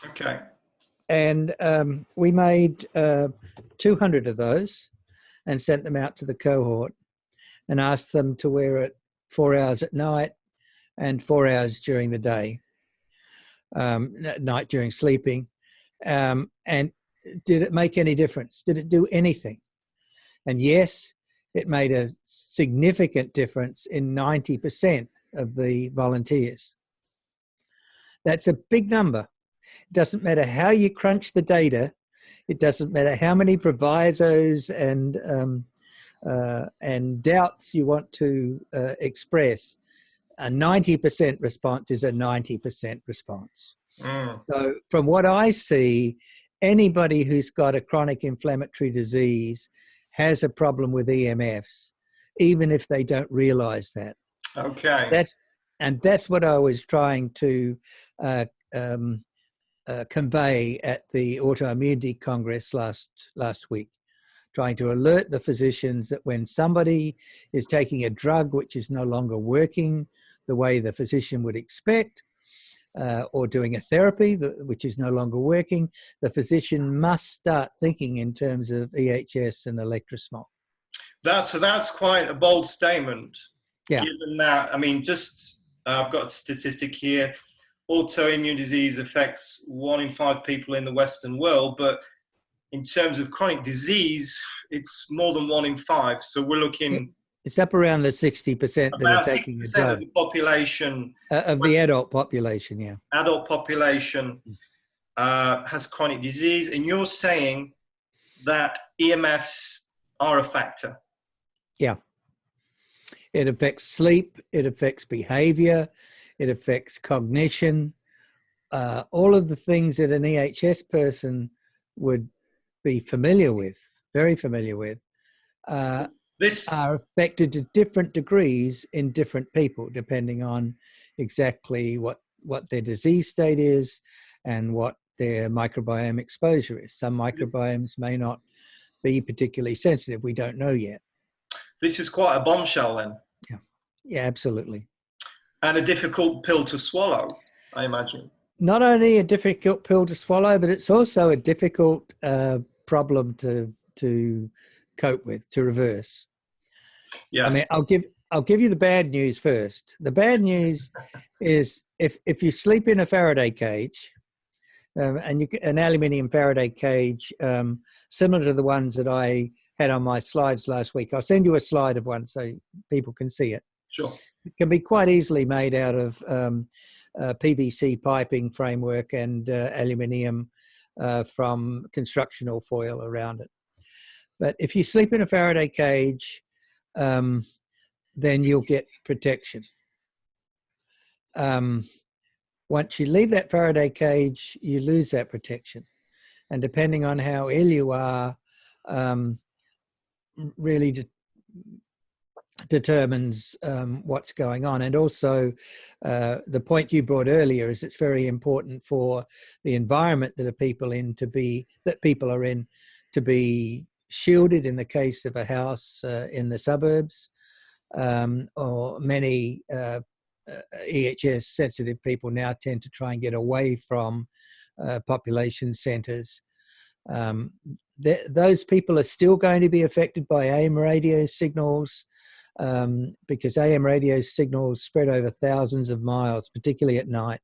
Okay. And we made 200 of those and sent them out to the cohort and asked them to wear it 4 hours at night and 4 hours during the day, at night during sleeping. And did it make any difference? Did it do anything? And yes, it made a significant difference in 90% of the volunteers. That's a big number. It doesn't matter how you crunch the data. It doesn't matter how many provisos and doubts you want to express. A 90% response is a 90% response. So from what I see, anybody who's got a chronic inflammatory disease has a problem with EMFs, even if they don't realize that. Okay. That's what I was trying to convey at the Autoimmunity Congress last week, trying to alert the physicians that when somebody is taking a drug which is no longer working the way the physician would expect, or doing a therapy which is no longer working, the physician must start thinking in terms of EHS and electrosmog. That's quite a bold statement. Yeah. Given that, I mean, I've got a statistic here. Autoimmune disease affects 1 in 5 people in the Western world, but in terms of chronic disease, it's more than 1 in 5. So we're looking... It's up around the 60% that are taking the drug. Of the population... of the adult population, yeah. Adult population has chronic disease, and you're saying that EMFs are a factor. Yeah. It affects sleep, it affects behavior, it affects cognition. All of the things that an EHS person would be familiar with, very familiar with, are affected to different degrees in different people, depending on exactly what their disease state is and what their microbiome exposure is. Some microbiomes may not be particularly sensitive. We don't know yet. This is quite a bombshell then. Yeah, absolutely. And a difficult pill to swallow, I imagine. Not only a difficult pill to swallow, but it's also a difficult problem to cope with, to reverse. Yes. I mean, I'll give you the bad news first. The bad news is if you sleep in a Faraday cage, and an aluminium Faraday cage, similar to the ones that I had on my slides last week. I'll send you a slide of one so people can see it. Sure. It can be quite easily made out of PVC piping framework and aluminium from constructional foil around it. But if you sleep in a Faraday cage, then you'll get protection. Once you leave that Faraday cage, you lose that protection. And depending on how ill you are, really determines what's going on. And also the point you brought earlier is it's very important for the environment that people are in to be shielded in the case of a house in the suburbs, or many EHS sensitive people now tend to try and get away from population centers. Those people are still going to be affected by AM radio signals, because AM radio signals spread over thousands of miles, particularly at night.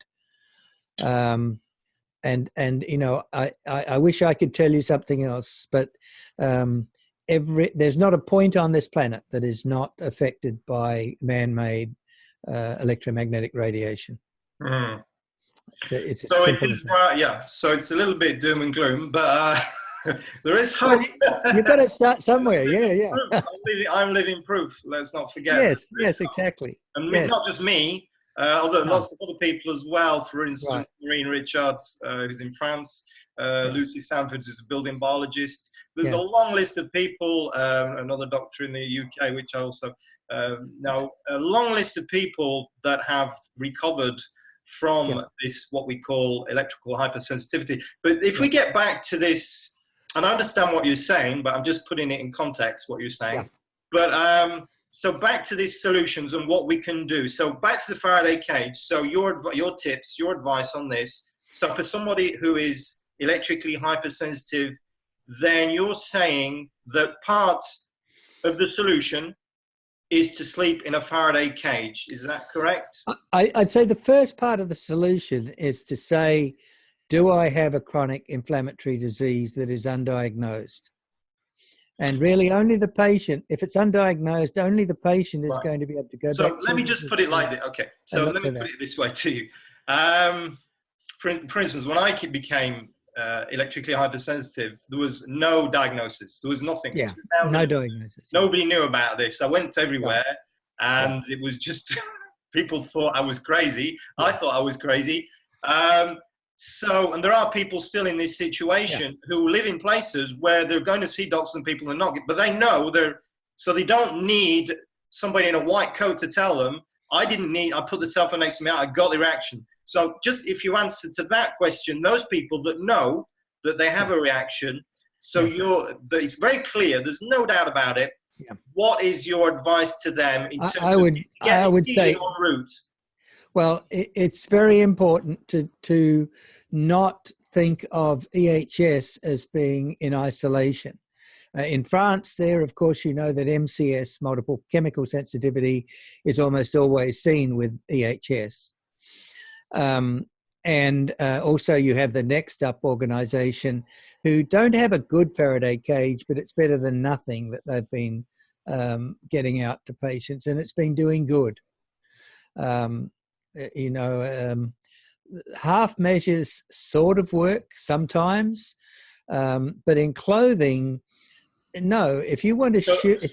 And you know, I wish I could tell you something else, but there's not a point on this planet that is not affected by man-made electromagnetic radiation. It's as simple as that. Yeah, so it's a little bit doom and gloom, but there is hope. Well, you've got to start somewhere. Yeah. I'm living proof. Let's not forget. Yes, exactly. And not just me. Lots of other people as well. For instance, Maureen Richards, who's in France. Lucy Sanford, who's a building biologist. There's a long list of people. Another doctor in the UK, which I also know. A long list of people that have recovered from this, what we call electrical hypersensitivity. But if we get back to this, and I understand what you're saying, but I'm just putting it in context, what you're saying. But so back to these solutions and what we can do. So back to the Faraday cage. So your tips, your advice on this. So for somebody who is electrically hypersensitive, then you're saying that part of the solution is to sleep in a Faraday cage. Is that correct? I'd say the first part of the solution is to say, do I have a chronic inflammatory disease that is undiagnosed? And really only the patient, if it's undiagnosed, only the patient is Right. going to be able to go So back let to me just put it like this. Okay. So and look let me for put that. it this way to you. For instance, when I became electrically hypersensitive, there was no diagnosis. There was nothing. Yeah, 2000, no diagnosis. nobody knew about this. I went everywhere, Right. and it was just people thought I was crazy. Yeah. I thought I was crazy. And there are people still in this situation who live in places where they're going to see doctors and people are not, but they know so they don't need somebody in a white coat to tell them. I put the cell phone next to me, I got the reaction. So just if you answer to that question, those people that know that they have a reaction, so it's very clear, there's no doubt about it. Yeah. What is your advice to them in terms I of would say, en route? well, it's very important to not think of EHS as being in isolation. In France, there, of course, you know that MCS, multiple chemical sensitivity, is almost always seen with EHS. And also you have the Next Up organization who don't have a good Faraday cage, but it's better than nothing that they've been getting out to patients, and it's been doing good. Half measures sort of work sometimes, but in clothing, no. If you want to just to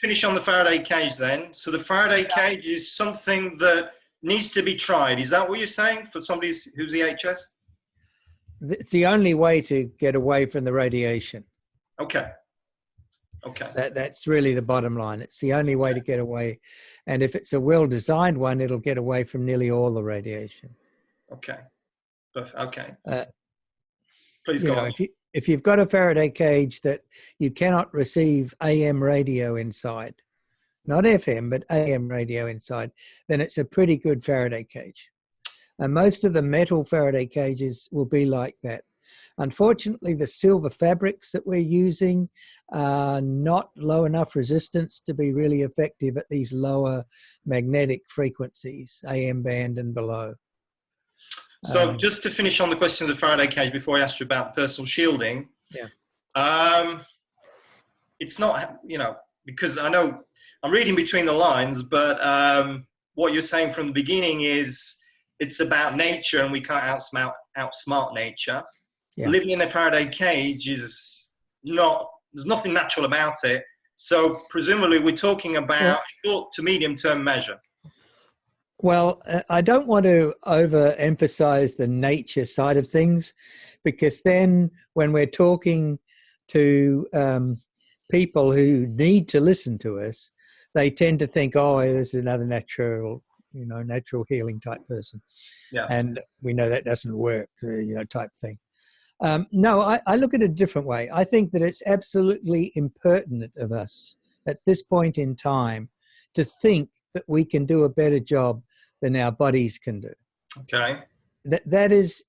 finish on the Faraday cage then. So the Faraday cage is something that needs to be tried. Is that what you're saying for somebody who's EHS? It's the only way to get away from the radiation. Okay. That's really the bottom line. It's the only way to get away. And if it's a well-designed one, it'll get away from nearly all the radiation. Okay. Okay. Please go on. If you've got a Faraday cage that you cannot receive AM radio inside, not FM, but AM radio inside, then it's a pretty good Faraday cage. And most of the metal Faraday cages will be like that. Unfortunately, the silver fabrics that we're using are not low enough resistance to be really effective at these lower magnetic frequencies, AM band and below. So just to finish on the question of the Faraday cage before I asked you about personal shielding. Yeah. It's not, because I know I'm reading between the lines, but what you're saying from the beginning is it's about nature and we can't outsmart nature. Yeah. Living in a Faraday cage there's nothing natural about it. So presumably we're talking about short to medium term measure. Well, I don't want to overemphasize the nature side of things, because then when we're talking to people who need to listen to us, they tend to think, oh, this is another natural healing type person. Yes. And we know that doesn't work, type thing. No, I look at it a different way. I think that it's absolutely impertinent of us at this point in time to think that we can do a better job than our bodies can do. Okay. That is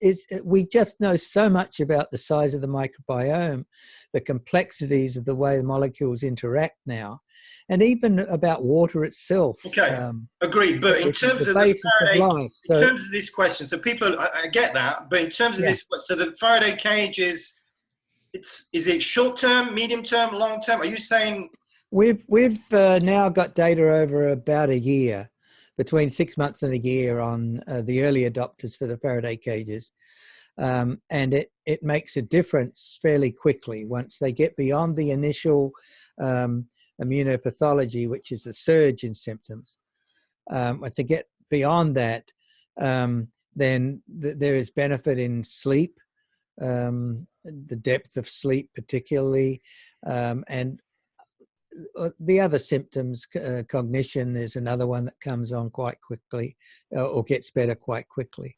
we just know so much about the size of the microbiome, the complexities of the way the molecules interact now, and even about water itself. Okay, agreed. But in terms of the Faraday, in terms of this question, so people, I get that, but in terms of this, so the Faraday cage is it short term, medium term, long term? Are you saying? We've now got data over about a year, between 6 months and a year, on the early adopters for the Faraday cages. And it makes a difference fairly quickly once they get beyond the initial immunopathology, which is the surge in symptoms. Once they get beyond that, then there is benefit in sleep, the depth of sleep particularly, and the other symptoms. Cognition is another one that comes on quite quickly, or gets better quite quickly.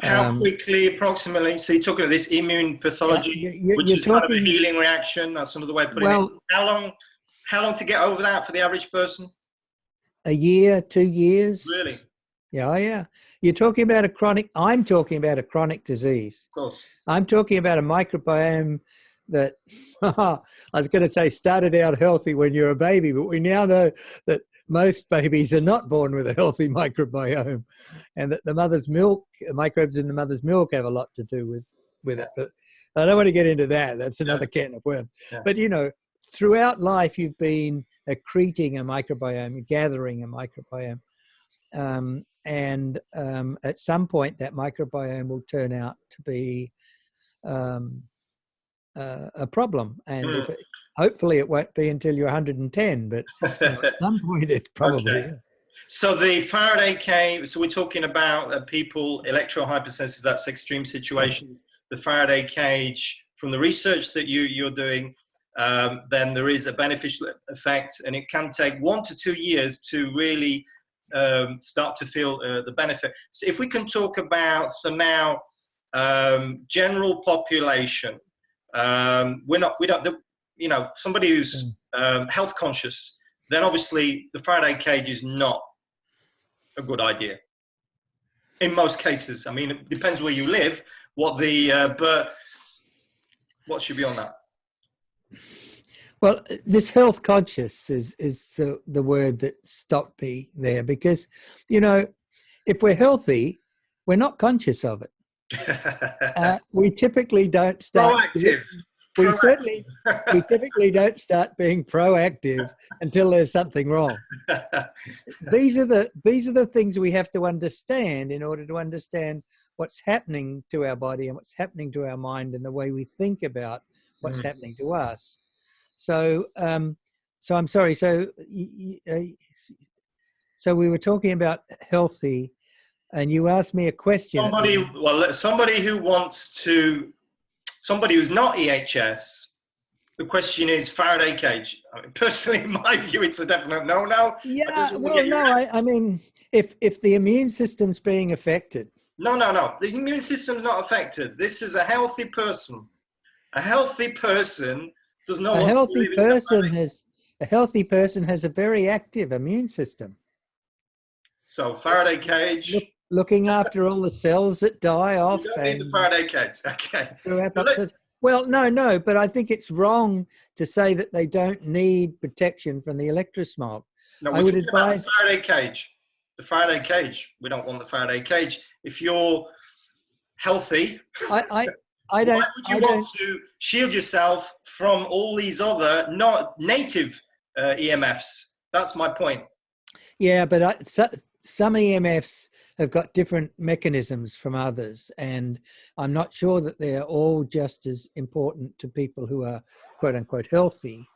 How quickly, approximately? So you're talking about this immune pathology, which is kind of a healing reaction. That's another way of putting it. How long to get over that for the average person? A year, 2 years. Really? Yeah. You're talking about I'm talking about a chronic disease. Of course. I'm talking about a microbiome that, I was going to say, started out healthy when you're a baby, but we now know that most babies are not born with a healthy microbiome, and that the mother's milk, microbes in the mother's milk, have a lot to do with it. But I don't want to get into that. That's another can of worms. Yeah. But, throughout life, you've been accreting a microbiome, gathering a microbiome. And at some point, that microbiome will turn out to be a problem. And if hopefully it won't be until you're 110, but at some point it probably Okay. will. So the Faraday cage, so we're talking about people, electrohypersensitive, that's extreme situations. The Faraday cage, from the research that you're doing, then there is a beneficial effect, and it can take 1 to 2 years to really start to feel the benefit. So if we can talk about, so now, general population, we don't, somebody who's health conscious, then obviously the Faraday cage is not a good idea in most cases. I mean, it depends where you live, but what should be on that? Well, this health conscious is the word that stopped me there, because, if we're healthy, we're not conscious of it. We typically don't start. Proactive. We typically don't start being proactive until there's something wrong. These are the things we have to understand in order to understand what's happening to our body and what's happening to our mind and the way we think about what's happening to us. So I'm sorry. So we were talking about healthy, and you asked me a question. Somebody who's not EHS, the question is Faraday cage. I mean, personally, in my view, it's a definite no. Yeah, I mean, if the immune system's being affected. No. The immune system's not affected. This is a healthy person. A healthy person does not. A healthy person has a very active immune system. So Faraday cage. Looking after all the cells that die off. You don't need the Faraday cage. Okay. Well, no, but I think it's wrong to say that they don't need protection from the electrosmog. No, we're talking about the Faraday cage. The Faraday cage. We don't want the Faraday cage. If you're healthy, why would you want to shield yourself from all these other not native EMFs? That's my point. Yeah, but some EMFs have got different mechanisms from others, and I'm not sure that they're all just as important to people who are quote unquote healthy.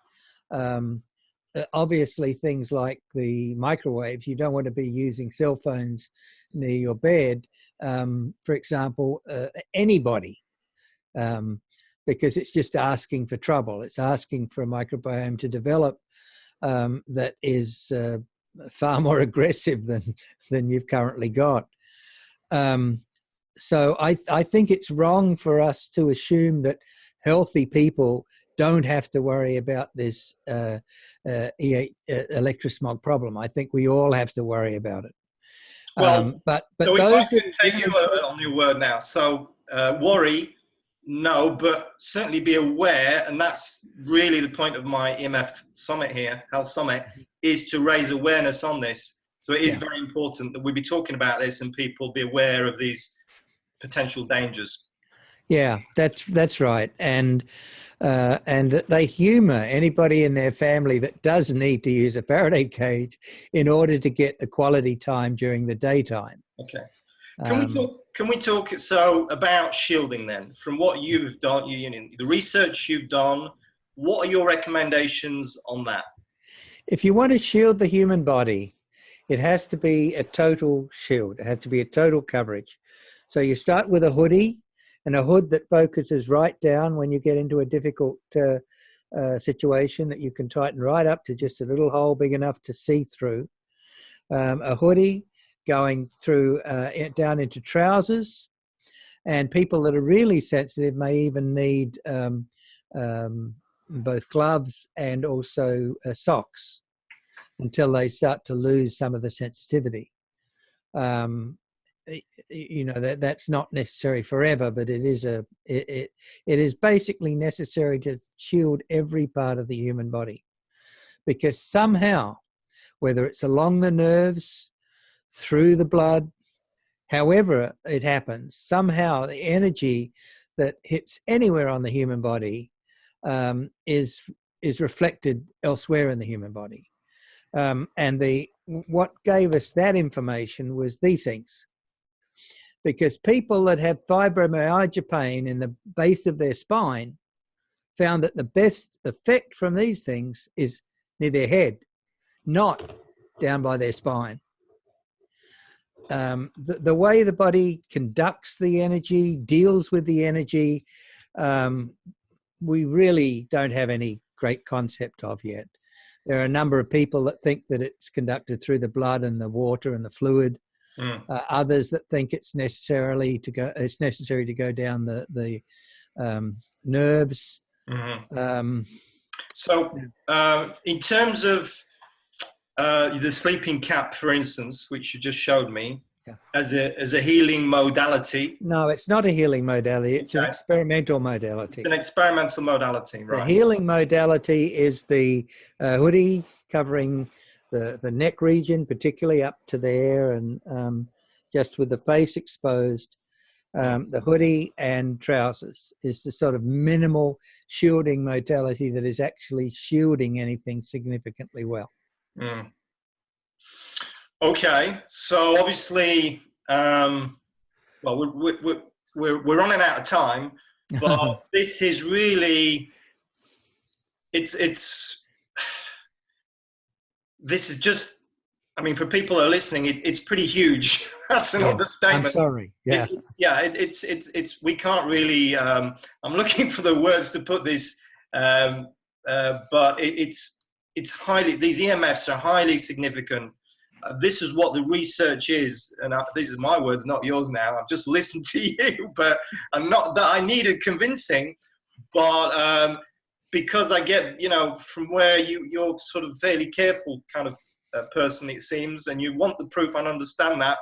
Obviously, things like the microwaves, you don't want to be using cell phones near your bed, for example, anybody, because it's just asking for trouble. It's asking for a microbiome to develop that is far more aggressive than you've currently got. So I think it's wrong for us to assume that healthy people don't have to worry about this electrosmog problem. I think we all have to worry about it. Well, but so those if I can take you on your word now. So worry, no, but certainly be aware, and that's really the point of my EMF summit here, Health Summit, is to raise awareness on this. So it is very important that we be talking about this and people be aware of these potential dangers. Yeah, that's right, and they humour anybody in their family that does need to use a Faraday cage in order to get the quality time during the daytime. Okay. Can we talk so about shielding then? From what you've done, the research you've done, what are your recommendations on that? If you want to shield the human body, it has to be a total shield. It has to be a total coverage. So you start with a hoodie, and a hood that focuses right down when you get into a difficult situation that you can tighten right up to just a little hole big enough to see through. A hoodie going through down into trousers, and people that are really sensitive may even need both gloves and also socks until they start to lose some of the sensitivity. That's not necessary forever, but it is basically necessary to shield every part of the human body, because somehow, whether it's along the nerves, through the blood, however it happens, somehow the energy that hits anywhere on the human body is is reflected elsewhere in the human body. And what gave us that information was these things. Because people that have fibromyalgia pain in the base of their spine found that the best effect from these things is near their head, not down by their spine. The way the body conducts the energy, deals with the energy, we really don't have any great concept of yet. There are a number of people that think that it's conducted through the blood and the water and the fluid. Others that think it's necessary to go down the nerves. So, in terms of the sleeping cap, for instance, which you just showed me, as a healing modality. No, it's not a healing modality. It's an experimental modality. It's an experimental modality, right? The healing modality is the hoodie covering the neck region, particularly up to there, and just with the face exposed. The hoodie and trousers is the sort of minimal shielding modality that is actually shielding anything significantly well. Okay, so obviously, well, we're running out of time, but this is really, this is just, I mean, for people who are listening, it's pretty huge. That's an understatement. I'm sorry. Yeah. It's we can't really, I'm looking for the words to put this, but it's highly, these EMFs are highly significant. This is what the research is, and these are my words, not yours now. I've just listened to you, but I'm not that I needed convincing, but because I get, from where you're sort of fairly careful kind of person, it seems, and you want the proof, and understand that.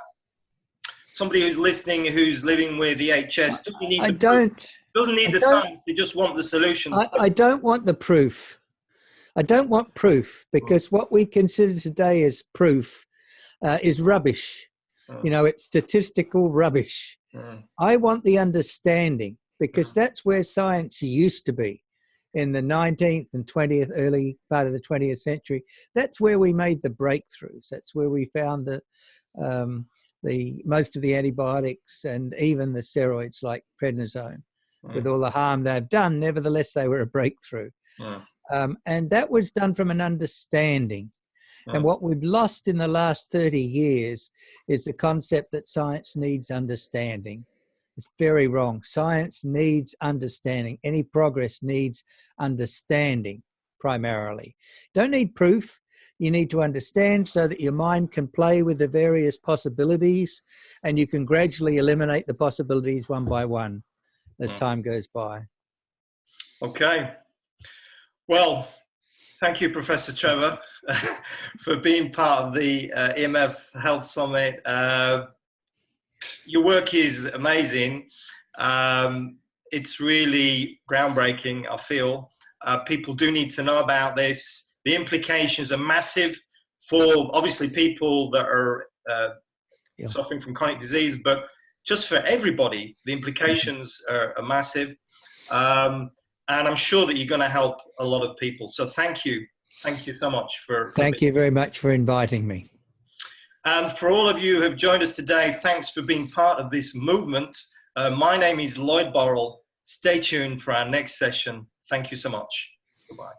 Somebody who's listening, who's living with EHS, doesn't need the science, they just want the solutions. I don't want the proof. I don't want proof, because what we consider today as proof is rubbish. It's statistical rubbish. I want the understanding, because that's where science used to be in the 19th and 20th, early part of the 20th century. That's where we made the breakthroughs. That's where we found the most of the antibiotics and even the steroids like prednisone, with all the harm they've done. Nevertheless, they were a breakthrough. And that was done from an understanding. And what we've lost in the last 30 years is the concept that science needs understanding. It's very wrong. Science needs understanding. Any progress needs understanding primarily. Don't need proof. You need to understand so that your mind can play with the various possibilities, and you can gradually eliminate the possibilities one by one as time goes by. Okay. Well, thank you, Professor Trevor, for being part of the EMF Health Summit. Your work is amazing. It's really groundbreaking, I feel. People do need to know about this. The implications are massive for, obviously, people that are suffering from chronic disease, but just for everybody, the implications are massive. And I'm sure that you're going to help a lot of people. So thank you. Thank you so much for Thank you very much for inviting me. And for all of you who have joined us today, thanks for being part of this movement. My name is Lloyd Borrell. Stay tuned for our next session. Thank you so much. Goodbye.